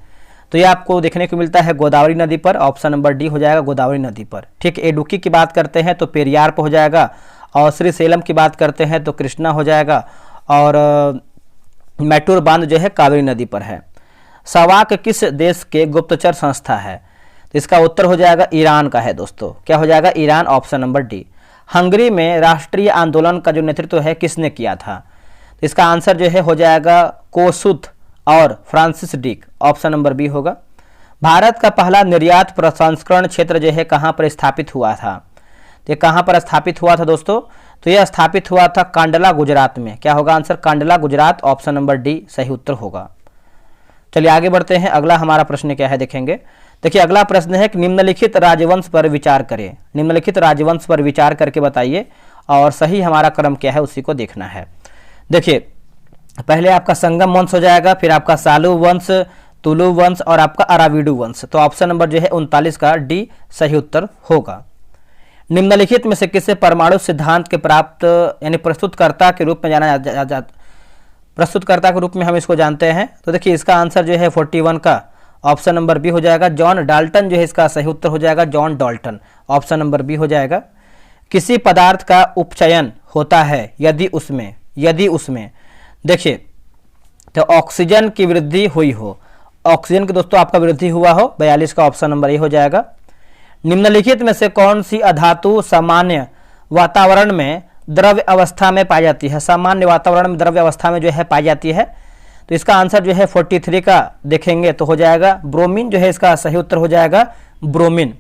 A: तो ये आपको देखने को मिलता है गोदावरी नदी पर, ऑप्शन नंबर डी हो जाएगा गोदावरी नदी पर। ठीक, इडुक्की की बात करते हैं तो पेरियार पर हो जाएगा, और श्री सेलम की बात करते हैं तो कृष्णा हो जाएगा, और मैटूर बांध जो है कावेरी नदी पर है। सवाक किस देश के गुप्तचर संस्था है, तो इसका उत्तर हो जाएगा ईरान का है दोस्तों। क्या हो जाएगा, Iran, option number D. Hungary में राष्ट्रीय आंदोलन का जो नेतृत्व है किसने किया था? तो इसका आंसर जो है हो जाएगा कोसुथ और Francis Deak, option number B होगा। भारत का पहला निर्यात प्रसंस्करण क्षेत्र जो है कहाँ पर स्थापित हुआ था? तो ये कहाँ पर स्थापित हुआ था दोस्तों? तो यह स्थापित हुआ था कांडला, गुजरात में। क्या होगा answer? Kandla, Gujarat, option number D सही उत्तर होगा। चलिए आगे बढ़ते हैं। अगला हमारा प्रश्न क्या है देखेंगे। देखिए अगला प्रश्न है कि निम्नलिखित राजवंश पर विचार करें। निम्नलिखित राजवंश पर विचार करके बताइए और सही हमारा क्रम क्या है उसी को देखना है। देखिए पहले आपका संगम वंश हो जाएगा, फिर आपका सालू वंश, तुलु वंश और आपका अराविडू वंश। तो ऑप्शन नंबर जो है 39 का डी सही उत्तर होगा। निम्नलिखित में से किसे परमाणु सिद्धांत के प्राप्त यानी प्रस्तुतकर्ता के रूप में जाना प्रस्तुतकर्ता के रूप में हम इसको जानते हैं? तो देखिए इसका आंसर जो है 41 का ऑप्शन नंबर बी हो जाएगा। जॉन डाल्टन जो है इसका सही उत्तर हो जाएगा, John Dalton, option number B हो जाएगा। किसी पदार्थ का उपचयन होता है यदि उसमें देखिए तो ऑक्सीजन की वृद्धि हुई हो, ऑक्सीजन की दोस्तों आपका वृद्धि हुआ हो, 42 का ऑप्शन नंबर ए हो जाएगा। निम्नलिखित में से कौन सी अधातु सामान्य वातावरण में द्रव्य अवस्था में पाई जाती है? सामान्य वातावरण में द्रव्य अवस्था में जो है पाई जाती है। तो इसका आंसर जो है 43 का देखेंगे तो हो जाएगा ब्रोमीन, जो है इसका सही उत्तर हो जाएगा ब्रोमीन।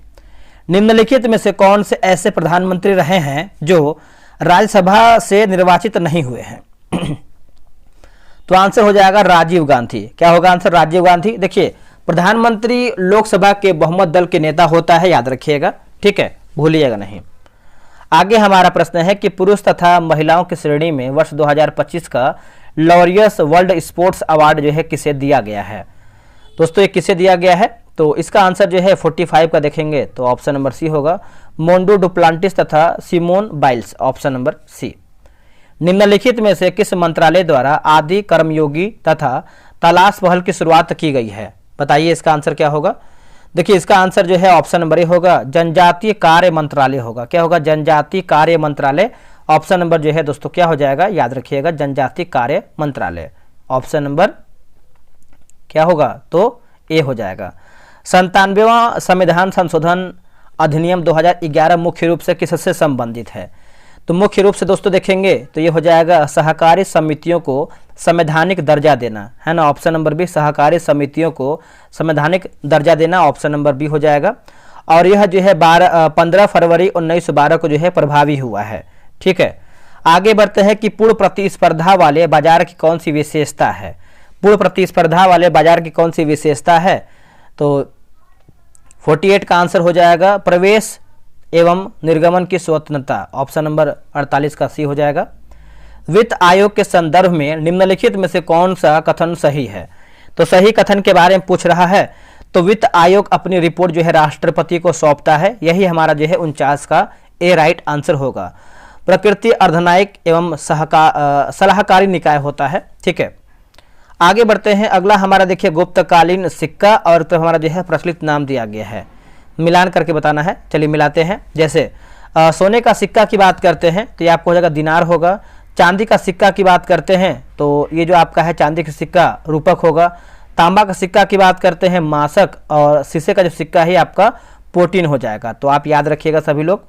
A: निम्नलिखित में से कौन से ऐसे प्रधानमंत्री रहे हैं जो राज्यसभा से निर्वाचित नहीं हुए हैं? तो आंसर हो जाएगा राजीव गांधी। क्या होगा आंसर? राजीव गांधी। देखिए प्रधानमंत्री लोकसभा के बहुमत दल के नेता होता है, याद रखिएगा, ठीक है, भूलिएगा नहीं। आगे हमारा प्रश्न है कि पुरुष तथा महिलाओं की श्रेणी में वर्ष 2025 का लॉरियस वर्ल्ड स्पोर्ट्स अवार्ड जो है किसे दिया गया है? दोस्तों ये किसे दिया गया है? तो इसका आंसर जो है 45 का देखेंगे तो ऑप्शन नंबर सी होगा, मोंडो डुप्लांटिस तथा Simone Biles, option number C. निम्नलिखित में से किस मंत्रालय द्वारा आदि कर्मयोगी तथा तलाश पहल की शुरुआत की गई है? बताइए इसका आंसर क्या होगा? देखिए इसका आंसर जो है ऑप्शन नंबर ए होगा, जनजातीय कार्य मंत्रालय होगा। क्या होगा? जनजातीय कार्य मंत्रालय, ऑप्शन नंबर जो है दोस्तों क्या हो जाएगा? याद रखिएगा जनजातीय कार्य मंत्रालय, ऑप्शन नंबर क्या होगा? तो ए हो जाएगा। 97वां संविधान संशोधन अधिनियम 2011 मुख्य रूप से किससे संबंधित है? तो मुख्य रूप से दोस्तों देखेंगे तो ये हो जाएगा सहकारी समितियों को संवैधानिक दर्जा देना, है ना, ऑप्शन नंबर बी, सहकारी समितियों को संवैधानिक दर्जा देना, ऑप्शन नंबर बी हो जाएगा। और यह जो है 15 फरवरी 1912 को जो है प्रभावी हुआ है, ठीक है। आगे बढ़ते हैं कि पूर्ण प्रतिस्पर्धा वाले बाजार की कौन सी विशेषता है? पूर्ण प्रतिस्पर्धा वाले बाजार की कौन सी विशेषता है? तो 48 का आंसर हो जाएगा प्रवेश एवं निर्गमन की स्वतंत्रता, ऑप्शन नंबर 48 का सी हो जाएगा। वित्त आयोग के संदर्भ में निम्नलिखित में से कौन सा कथन सही है? तो सही कथन के बारे में पूछ रहा है तो वित्त आयोग अपनी रिपोर्ट जो है राष्ट्रपति को सौंपता है, यही हमारा जो है 49 का ए राइट आंसर होगा। प्रकृति अर्धनायक एवं सलाहकारी निकाय होता है, ठीक है। आगे बढ़ते हैं। अगला हमारा देखिए गुप्तकालीन सिक्का, और तो हमारा जो है प्रचलित नाम दिया गया है, मिलान करके बताना है। चलिए मिलाते हैं। जैसे सोने का सिक्का की बात करते हैं तो ये आपको हो जाएगा दिनार होगा। चांदी का सिक्का की बात करते हैं तो ये जो आपका है चांदी का सिक्का रूपक होगा। तांबा का सिक्का की बात करते हैं मासक, और शीशे का जो सिक्का है आपका पोटीन हो जाएगा। तो आप याद रखिएगा सभी लोग।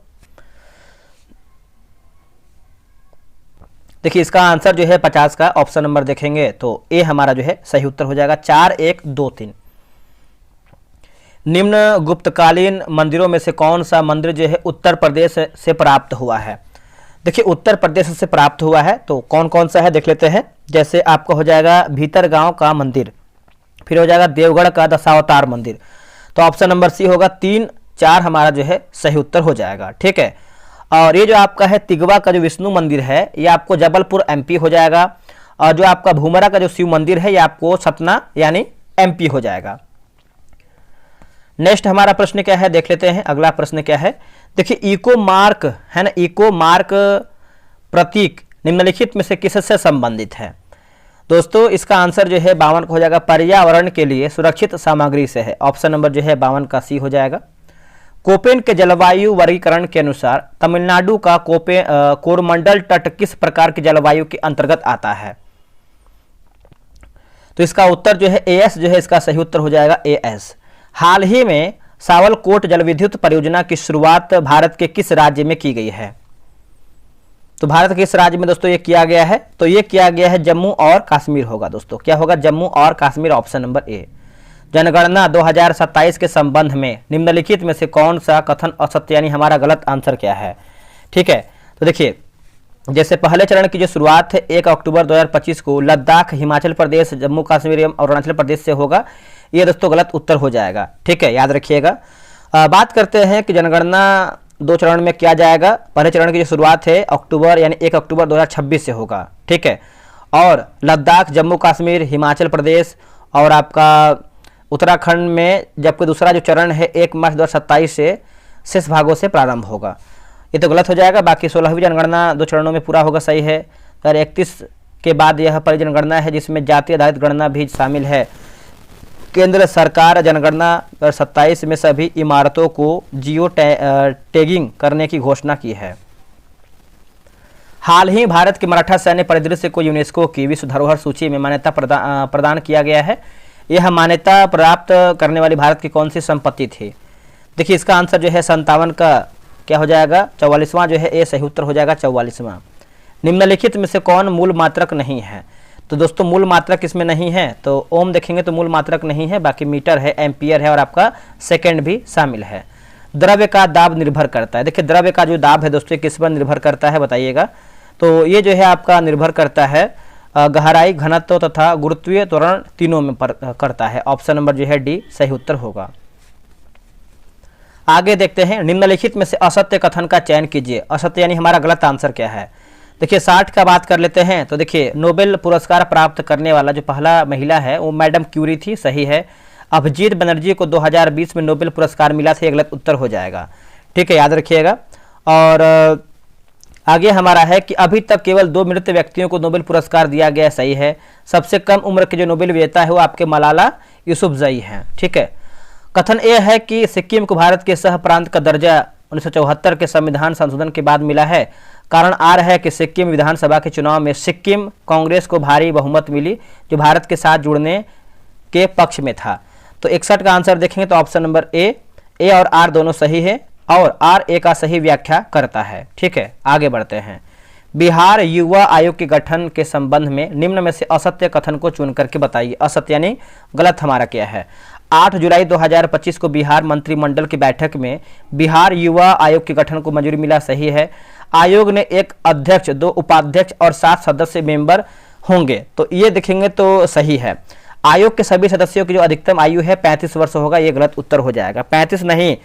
A: देखिए इसका आंसर जो है 50 का ऑप्शन नंबर देखेंगे तो ए हमारा जो है सही उत्तर हो जाएगा। 4 1 2 3। निम्न गुप्तकालीन मंदिरों में से कौन सा मंदिर जो है उत्तर प्रदेश से प्राप्त हुआ है? देखिए उत्तर प्रदेश से प्राप्त हुआ है तो कौन कौन सा है देख लेते हैं। जैसे आपका हो जाएगा भीतरगांव का मंदिर, फिर हो जाएगा देवगढ़ का दशावतार मंदिर। तो ऑप्शन नंबर सी होगा। 3 4 हमारा जो है सही उत्तर हो जाएगा, ठीक है। और ये जो आपका है तिगवा का जो विष्णु मंदिर है ये आपको जबलपुर एमपी हो जाएगा। और जो आपका भूमरा का जो शिव मंदिर है ये आपको सतना यानी एमपी हो जाएगा। नेक्स्ट हमारा प्रश्न क्या है देख लेते हैं। अगला प्रश्न क्या है? देखिए इको मार्क है ना, इको मार्क प्रतीक निम्नलिखित में से किससे संबंधित है? दोस्तों इसका आंसर जो है 52 का हो जाएगा, पर्यावरण के लिए सुरक्षित सामग्री से है। ऑप्शन नंबर जो है 52 का सी हो जाएगा। कोपेन के जलवायु वर्गीकरण के अनुसार तमिलनाडु का कोरमंडल तट किस प्रकार की जलवायु के अंतर्गत आता है? तो इसका उत्तर जो है एएस जो है इसका सही उत्तर हो जाएगा, एएस। हाल ही में सावलकोट जलविद्युत परियोजना की शुरुआत भारत के किस राज्य में की गई है? तो भारत के इस राज्य में दोस्तों ये किया गया है, तो ये किया गया है जम्मू और कश्मीर होगा दोस्तों। क्या होगा? जम्मू और कश्मीर, ऑप्शन नंबर ए। जनगणना 2027 के संबंध में निम्नलिखित में से कौन सा कथन असत्य, यानी हमारा गलत आंसर क्या है? ठीक है, तो देखिए, जैसे पहले चरण की जो शुरुआत है 1 अक्टूबर 2025 को लद्दाख, हिमाचल प्रदेश, जम्मू कश्मीर एवं अरुणाचल प्रदेश से होगा, ये दोस्तों गलत उत्तर हो जाएगा। ठीक है, याद रखिएगा। बात करते हैं कि जनगणना 2 चरण में किया जाएगा। पहले चरण की जो शुरुआत है अक्टूबर यानी 1 अक्टूबर 2026 से होगा। ठीक है, और लद्दाख, जम्मू कश्मीर, हिमाचल प्रदेश और आपका उत्तराखंड में, जबकि दूसरा जो चरण है 1 मार्च 2027 से शेष भागों से प्रारंभ होगा। ये तो गलत हो जाएगा। बाकी 16वीं जनगणना 2 चरणों में पूरा होगा, सही है। 2031 के बाद यह पहली जनगणना है जिसमें जाति आधारित गणना भी शामिल है। केंद्र सरकार जनगणना 2027 में सभी इमारतों को जियो टैगिंग करने की घोषणा की है। हाल ही भारत के मराठा सैन्य परिदृश्य को यूनेस्को की विश्व धरोहर सूची में मान्यता प्रदान किया गया है। यह मान्यता प्राप्त करने वाली भारत की कौन सी संपत्ति थी? देखिए, इसका आंसर जो है 57 का क्या हो जाएगा? 44वां जो है ए सही उत्तर हो जाएगा, 44वां। निम्नलिखित में से कौन मूल मात्रक नहीं है? तो दोस्तों मूल मात्रक इसमें नहीं है, तो ओम देखेंगे तो मूल मात्रक नहीं है, बाकी मीटर है, एम्पियर है और आपका सेकंड भी शामिल है। द्रव्य का दाब निर्भर करता है। देखिए, द्रव्य का जो दाब है दोस्तों किस पर निर्भर करता है बताइएगा? तो ये जो है आपका निर्भर करता है गहराई, घनत्व तथा गुरुत्वीय त्वरण तीनों में करता है। ऑप्शन नंबर जो है डी सही उत्तर होगा। आगे देखते हैं, निम्नलिखित में से असत्य कथन का चयन कीजिए। असत्य यानी हमारा गलत आंसर क्या है? देखिए, 60 का बात कर लेते हैं। तो देखिए, नोबेल पुरस्कार प्राप्त करने वाला जो पहला महिला है वो मैडम क्यूरी थी, सही है। अभिजीत बनर्जी को 2020 में नोबेल पुरस्कार मिला था, ये गलत उत्तर हो जाएगा। ठीक है, याद रखिएगा। और आगे हमारा है कि अभी तक केवल 2 मृत व्यक्तियों को नोबेल पुरस्कार दिया गया, सही है। सबसे कम उम्र के जो नोबेल विजेता है वो आपके मलाला यूसुफजई हैं। ठीक है, कथन ये है कि सिक्किम को भारत के सह प्रांत का दर्जा 1974 के संविधान संशोधन के बाद मिला है। कारण आ रहा है कि सिक्किम विधानसभा के चुनाव में सिक्किम कांग्रेस को भारी बहुमत मिली जो भारत के साथ जुड़ने के पक्ष में था। तो 61 का आंसर देखेंगे तो ऑप्शन नंबर ए और आर दोनों सही है और आर ए का सही व्याख्या करता है। ठीक है, आगे बढ़ते हैं। बिहार युवा आयोग के गठन के संबंध में निम्न में से असत्य कथन को चुन करके बताइए। असत्य यानी गलत हमारा क्या है? 8 जुलाई 2025 को बिहार मंत्रिमंडल की बैठक में बिहार युवा आयोग के गठन को मंजूरी मिला, सही है। आयोग ने 1 अध्यक्ष, 2 उपाध्यक्ष और 7 सदस्य मेंबर होंगे, तो ये देखेंगे तो सही है। आयोग के सभी सदस्यों की जो अधिकतम आयु है 35 वर्ष होगा, ये गलत उत्तर हो जाएगा। 35 नहीं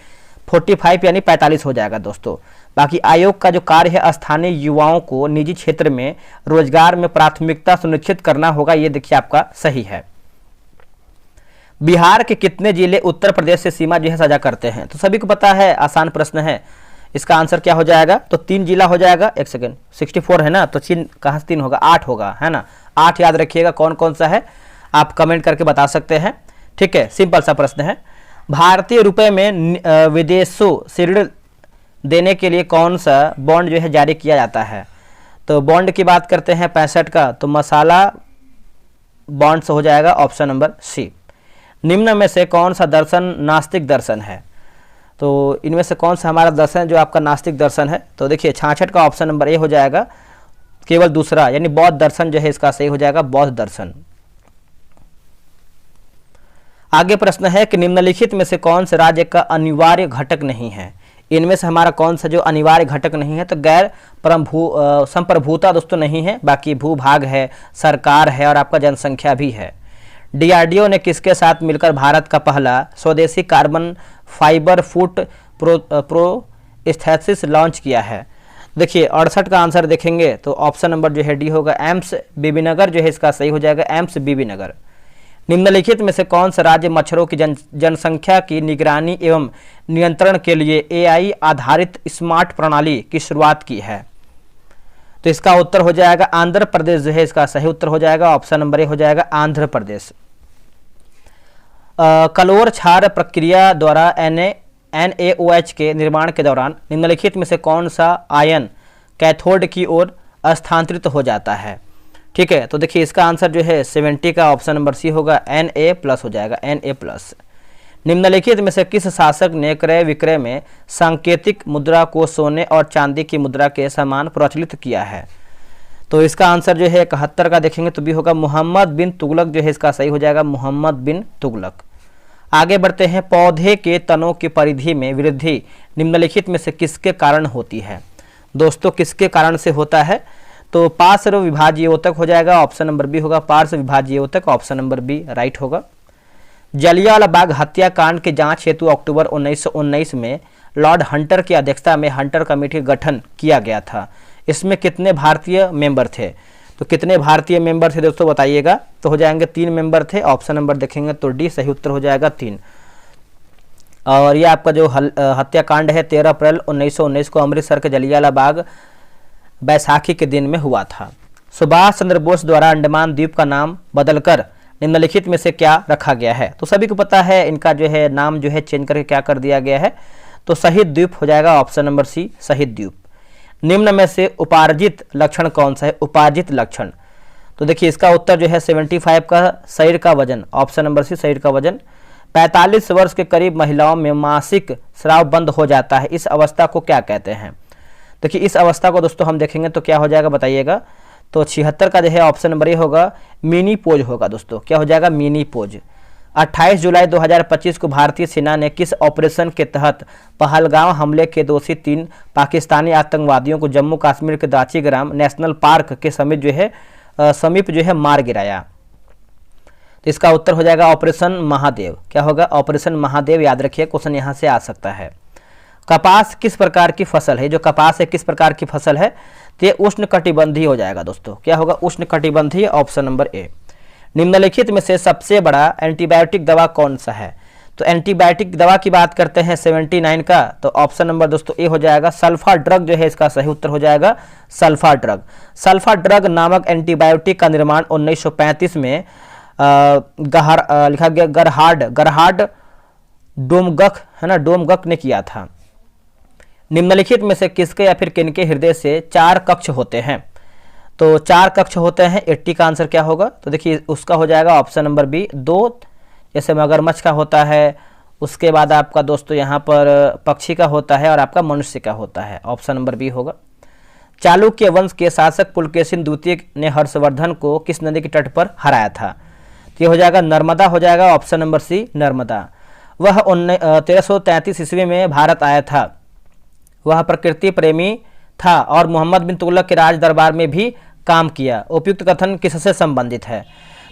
A: 45 यानी 45 हो जाएगा दोस्तों। बाकी आयोग का जो कार्य है स्थानीय युवाओं को निजी क्षेत्र में रोजगार में प्राथमिकता सुनिश्चित करना होगा, ये देखिए आपका सही है। बिहार के कितने जिले उत्तर प्रदेश से सीमा जो है साझा करते हैं? तो सभी को पता है, आसान प्रश्न है। इसका आंसर क्या हो जाएगा? तो 3 जिला हो जाएगा। एक सेकेंड, 64 है ना, तो कहाँ से 3 होगा? 8 होगा, है ना। 8 याद रखिएगा। कौन कौन सा है आप कमेंट करके बता सकते हैं। ठीक है, सिंपल सा प्रश्न है। भारतीय रुपए में विदेशों से ऋण देने के लिए कौन सा बॉन्ड जो है जारी किया जाता है? तो बॉन्ड की बात करते हैं 65 का, तो मसाला बॉन्ड से हो जाएगा, ऑप्शन नंबर सी। निम्न में से कौन सा दर्शन नास्तिक दर्शन है? तो इनमें से कौन सा हमारा दर्शन जो आपका नास्तिक दर्शन है? तो देखिए 66 का ऑप्शन नंबर ए हो जाएगा, केवल दूसरा यानी बौद्ध दर्शन जो है इसका सही हो जाएगा, बौद्ध दर्शन। आगे प्रश्न है कि निम्नलिखित में से कौन से राज्य का अनिवार्य घटक नहीं है? इनमें से हमारा कौन सा जो अनिवार्य घटक नहीं है? तो गैर संप्रभुता दोस्तों नहीं है, बाकी भूभाग है, सरकार है और आपका जनसंख्या भी है। डीआरडीओ ने किसके साथ मिलकर भारत का पहला स्वदेशी carbon fibre foot prosthesis launch किया है? देखिए 68 का आंसर देखेंगे तो ऑप्शन नंबर जो है डी होगा, एम्स बीबीनगर जो है इसका सही हो जाएगा, एम्स बीबीनगर। निम्नलिखित में से कौन सा राज्य मच्छरों की जनसंख्या की निगरानी एवं नियंत्रण के लिए एआई आधारित स्मार्ट प्रणाली की शुरुआत की है? तो इसका उत्तर हो जाएगा आंध्र प्रदेश जो है इसका सही उत्तर हो जाएगा, ऑप्शन नंबर ए हो जाएगा आंध्र प्रदेश। कलोर क्षार प्रक्रिया द्वारा NaOH के निर्माण के दौरान निम्नलिखित में से कौन सा आयन कैथोड की ओर स्थानांतरित हो जाता है? ठीक है, तो देखिए इसका आंसर जो है 70 का ऑप्शन नंबर सी होगा, Na+ हो जाएगा, Na+। निम्नलिखित में से किस शासक ने क्रय विक्रय में सांकेतिक मुद्रा को सोने और चांदी की मुद्रा के समान प्रचलित किया है? तो इसका आंसर जो है 71 का देखेंगे तो भी होगा मोहम्मद बिन तुगलक जो है इसका सही हो जाएगा, मोहम्मद बिन तुगलक। आगे बढ़ते हैं, पौधे के तनों की परिधि में वृद्धि निम्नलिखित में से किसके कारण होती है? दोस्तों किसके कारण से होता है? तो पार्श्व विभाज्योतक हो जाएगा, ऑप्शन नंबर बी होगा, पार्श्व विभाज्योतक, ऑप्शन नंबर बी राइट होगा। जलियांवाला बाग हत्याकांड की जांच हेतु अक्टूबर 1919 में लॉर्ड हंटर की अध्यक्षता में हंटर कमेटी का गठन किया गया था। इसमें कितने भारतीय मेंबर थे? तो कितने भारतीय मेंबर थे दोस्तों बताइएगा? तो हो जाएंगे 3 मेंबर थे, ऑप्शन नंबर देखेंगे तो डी सही उत्तर हो जाएगा 3। और ये आपका जो हत्याकांड है 13 अप्रैल 1919 को अमृतसर के जलियांवाला बाग बैसाखी के दिन में हुआ था। सुभाष चंद्र बोस द्वारा अंडमान द्वीप का नाम बदलकर निम्नलिखित में से क्या रखा गया है? तो सभी को पता है इनका जो है नाम जो है चेंज करके क्या कर दिया गया है, तो शहीद द्वीप हो जाएगा, ऑप्शन नंबर सी शहीद द्वीप। निम्न में से उपार्जित लक्षण कौन सा है? उपार्जित लक्षण, तो देखिए इसका उत्तर जो है 75 का शरीर का वजन, ऑप्शन नंबर सी शरीर का वजन। 45 वर्ष के करीब महिलाओं में मासिक स्राव बंद हो जाता है, इस अवस्था को क्या कहते हैं? देखिए इस अवस्था को दोस्तों हम देखेंगे तो क्या हो जाएगा बताइएगा? तो 76 का जो है ऑप्शन नंबर ए होगा, मिनी पोज होगा दोस्तों, क्या हो जाएगा? Mini pose. 28 जुलाई 2025 को भारतीय सेना ने किस ऑपरेशन के तहत पहलगाम हमले के दोषी 3 पाकिस्तानी आतंकवादियों को जम्मू कश्मीर के दाचीग्राम नेशनल पार्क के समीप जो है मार गिराया? तो इसका उत्तर हो जाएगा ऑपरेशन महादेव। क्या होगा? ऑपरेशन महादेव, याद रखिए क्वेश्चन यहाँ से आ सकता है। कपास किस प्रकार की फसल है? जो कपास है किस प्रकार की फसल है? तो ये उष्ण कटिबंधीय हो जाएगा दोस्तों, क्या होगा? उष्ण कटिबंधीय, ऑप्शन नंबर ए। निम्नलिखित में से सबसे बड़ा एंटीबायोटिक दवा कौन सा है? तो एंटीबायोटिक दवा की बात करते हैं 79 का, तो ऑप्शन नंबर दोस्तों ए हो जाएगा, सल्फा ड्रग जो है इसका सही उत्तर हो जाएगा सल्फा ड्रग। सल्फा ड्रग नामक एंटीबायोटिक का निर्माण 1935 में लिखा गया गरहार्ड डोमगक है ना, डोमगक ने किया था। निम्नलिखित में से किसके या फिर किनके हृदय से 4 कक्ष होते हैं? तो 4 कक्ष होते हैं, 80 का आंसर क्या होगा? तो देखिए उसका हो जाएगा ऑप्शन नंबर बी 2, जैसे मगरमच्छ का होता है, उसके बाद आपका दोस्तों यहाँ पर पक्षी का होता है और आपका मनुष्य का होता है, ऑप्शन नंबर बी होगा। चालुक्य वंश के शासक पुलकेशिन द्वितीय ने हर्षवर्धन को किस नदी के तट पर हराया था? तो ये हो जाएगा नर्मदा हो जाएगा, ऑप्शन नंबर सी नर्मदा। वह 1333 ईस्वी में भारत आया था, वह प्रकृति प्रेमी था और मोहम्मद बिन तुगलक के राज दरबार में भी काम किया। उपयुक्त कथन किससे संबंधित है?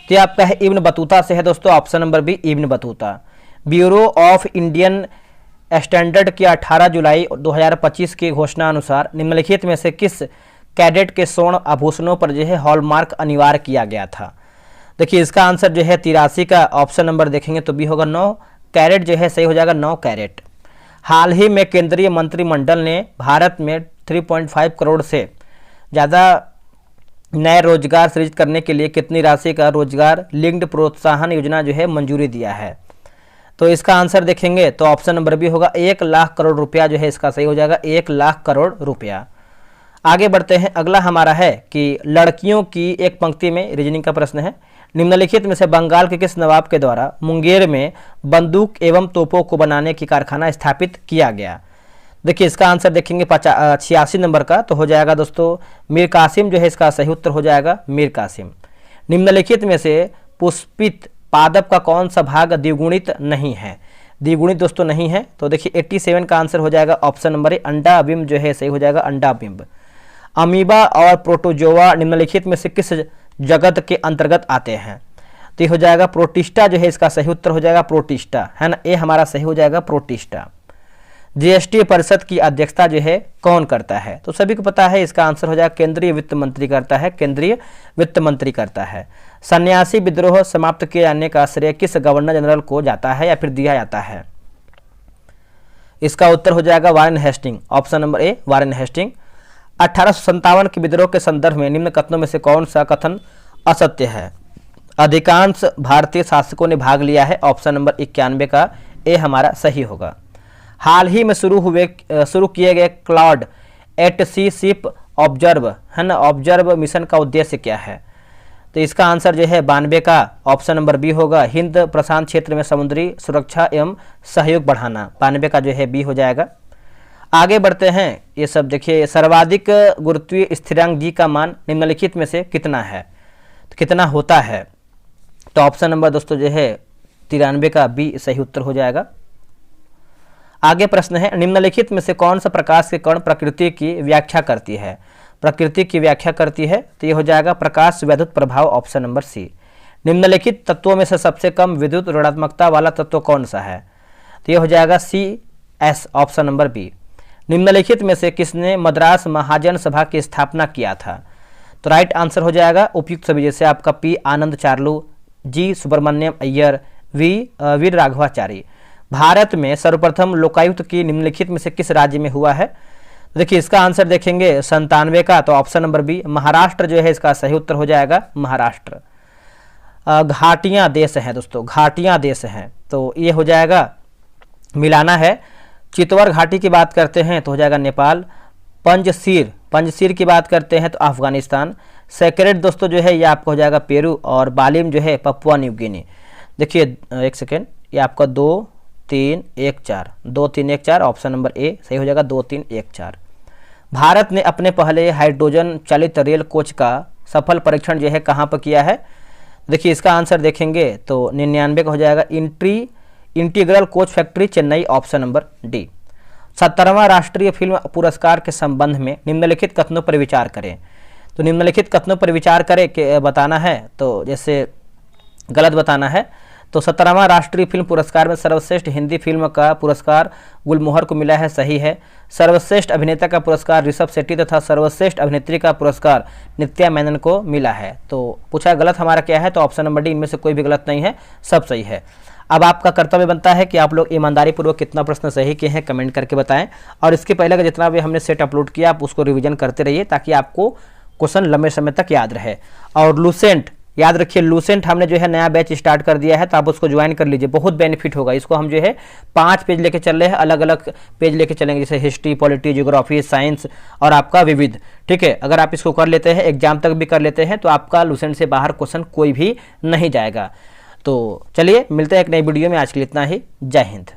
A: तो आपका है इब्न बतूता से है दोस्तों, option number B Ibn Battuta. Bureau of Indian standard की 18 जुलाई 2025 की घोषणा अनुसार निम्नलिखित में से किस कैडेट के स्वर्ण आभूषणों पर जो है हॉलमार्क अनिवार्य किया गया था? देखिए इसका आंसर जो है 83 का, ऑप्शन नंबर देखेंगे तो बी होगा 9 कैरेट जो है सही हो जाएगा, 9 कैरेट। हाल ही में केंद्रीय मंत्रिमंडल ने भारत में 3.5 करोड़ से ज़्यादा नए रोजगार सृजित करने के लिए कितनी राशि का रोजगार लिंक्ड प्रोत्साहन योजना जो है मंजूरी दिया है? तो इसका आंसर देखेंगे तो ऑप्शन नंबर बी होगा 1 लाख करोड़ रुपया जो है इसका सही हो जाएगा, 1 लाख करोड़ रुपया। आगे बढ़ते हैं, अगला हमारा है कि लड़कियों की एक पंक्ति में रीजनिंग का प्रश्न है। निम्नलिखित में से बंगाल के किस नवाब के द्वारा मुंगेर में बंदूक एवं तोपों को बनाने की कारखाना स्थापित किया गया? देखिए इसका आंसर देखेंगे 86 नंबर का, तो हो जाएगा दोस्तों मीर कासिम जो है इसका सही उत्तर हो जाएगा मीर कासिम। निम्नलिखित में से पुष्पित पादप का कौन सा भाग द्विगुणित नहीं है? द्विगुणित दोस्तों नहीं है, तो देखिए 87 का आंसर हो जाएगा ऑप्शन नंबर ए अंडा बिंब जो है सही हो जाएगा अंडा बिंब। अमीबा और प्रोटोजोआ निम्नलिखित में से किस जगत के अंतर्गत आते हैं? तो ये हो जाएगा प्रोटिस्टा जो है इसका सही उत्तर हो जाएगा प्रोटिस्टा, है ना, ये हमारा सही हो जाएगा प्रोटिस्टा। जीएसटी परिषद की अध्यक्षता जो है कौन करता है? तो सभी को पता है इसका आंसर हो जाएगा केंद्रीय वित्त मंत्री करता है, केंद्रीय वित्त मंत्री करता है। सन्यासी विद्रोह समाप्त किए जाने का श्रेय किस गवर्नर जनरल को जाता है या फिर दिया जाता है? इसका उत्तर हो जाएगा Warren Hasting, option number A Warren Hasting. 1857 के विद्रोह के संदर्भ में निम्न कथनों में से कौन सा कथन असत्य है? अधिकांश भारतीय शासकों ने भाग लिया है, ऑप्शन नंबर 91 का ए हमारा सही होगा। हाल ही में शुरू किए गए क्लाउड एट सी शिप ऑब्जर्व है ना, ऑब्जर्व मिशन का उद्देश्य क्या है? तो इसका आंसर जो है 92 का ऑप्शन नंबर बी होगा, हिंद प्रशांत क्षेत्र में समुद्री सुरक्षा एवं सहयोग बढ़ाना, 92 का जो है बी हो जाएगा। आगे बढ़ते हैं, ये सब देखिए, सर्वाधिक गुरुत्वीय स्थिरांक जी का मान निम्नलिखित में से कितना है, तो कितना होता है, तो ऑप्शन नंबर दोस्तों जो है 93 का बी सही उत्तर हो जाएगा। आगे प्रश्न है, निम्नलिखित में से कौन सा प्रकाश के कण प्रकृति की व्याख्या करती है, प्रकृति की व्याख्या करती है, तो ये हो जाएगा प्रकाश वैद्युत प्रभाव, ऑप्शन नंबर सी। निम्नलिखित तत्वों में से सबसे कम विद्युत ऋणात्मकता वाला तत्व कौन सा है, तो ये हो जाएगा C S, option number B. निम्नलिखित में से किसने मद्रास महाजन सभा की स्थापना किया था, तो राइट आंसर हो जाएगा उपयुक्त सभी, जैसे आपका पी आनंद चार्लू, जी सुब्रमण्यम अय्यर, वीर राघवाचारी। भारत में सर्वप्रथम लोकायुक्त की निम्नलिखित में से किस राज्य में हुआ है, देखिए इसका आंसर देखेंगे 97 का, तो ऑप्शन नंबर बी महाराष्ट्र जो है इसका सही उत्तर हो जाएगा, महाराष्ट्र। घाटियां देश हैं दोस्तों, घाटियां देश हैं, तो ये हो जाएगा मिलाना है। चितवर घाटी की बात करते हैं तो हो जाएगा नेपाल। पंजशीर की बात करते हैं तो अफगानिस्तान। सेक्रेट दोस्तों जो है ये आपका हो जाएगा पेरू, और बालिम जो है पपुआ न्यू गिनी। देखिए एक सेकेंड, ये आपका 2 3 1 4, 2 3 1 4, ऑप्शन नंबर ए सही हो जाएगा, 2 3 1 4। भारत ने अपने पहले हाइड्रोजन चालित रेल कोच का सफल परीक्षण जो है कहाँ पर किया है, देखिए इसका आंसर देखेंगे तो 99 का हो जाएगा, integral coach factory Chennai, option number D. 17वां राष्ट्रीय फिल्म पुरस्कार के संबंध में निम्नलिखित कथनों पर विचार करें, तो निम्नलिखित कथनों पर विचार करें कि बताना है, तो जैसे गलत बताना है, तो 17वां राष्ट्रीय फिल्म पुरस्कार में सर्वश्रेष्ठ हिंदी फिल्म का पुरस्कार गुलमोहर को मिला है, सही है। सर्वश्रेष्ठ अभिनेता का पुरस्कार ऋषभ शेट्टी तथा सर्वश्रेष्ठ अभिनेत्री का पुरस्कार नित्या मेनन को मिला है। तो पूछा गलत हमारा क्या है, तो ऑप्शन नंबर डी, इनमें से कोई भी गलत नहीं है, सब सही है। अब आपका कर्तव्य बनता है कि आप लोग ईमानदारी पूर्वक कितना प्रश्न सही किए हैं कमेंट करके बताएं, और इसके पहले का जितना भी हमने सेट अपलोड किया आप उसको रिवीजन करते रहिए ताकि आपको क्वेश्चन लंबे समय तक याद रहे। और लूसेंट याद रखिए, लूसेंट हमने जो है नया बैच स्टार्ट कर दिया है, तो आप उसको ज्वाइन कर लीजिए, बहुत बेनिफिट होगा। इसको हम जो है 5 पेज लेके चल रहे हैं, अलग अलग पेज लेके चलेंगे, जैसे हिस्ट्री, पॉलिटी, ज्योग्राफी, साइंस और आपका विविध, ठीक है। अगर आप इसको कर लेते हैं, एग्जाम तक भी कर लेते हैं, तो आपका लूसेंट से बाहर क्वेश्चन कोई भी नहीं जाएगा। तो चलिए मिलते हैं एक नई वीडियो में, आज के लिए इतना ही, जय हिंद।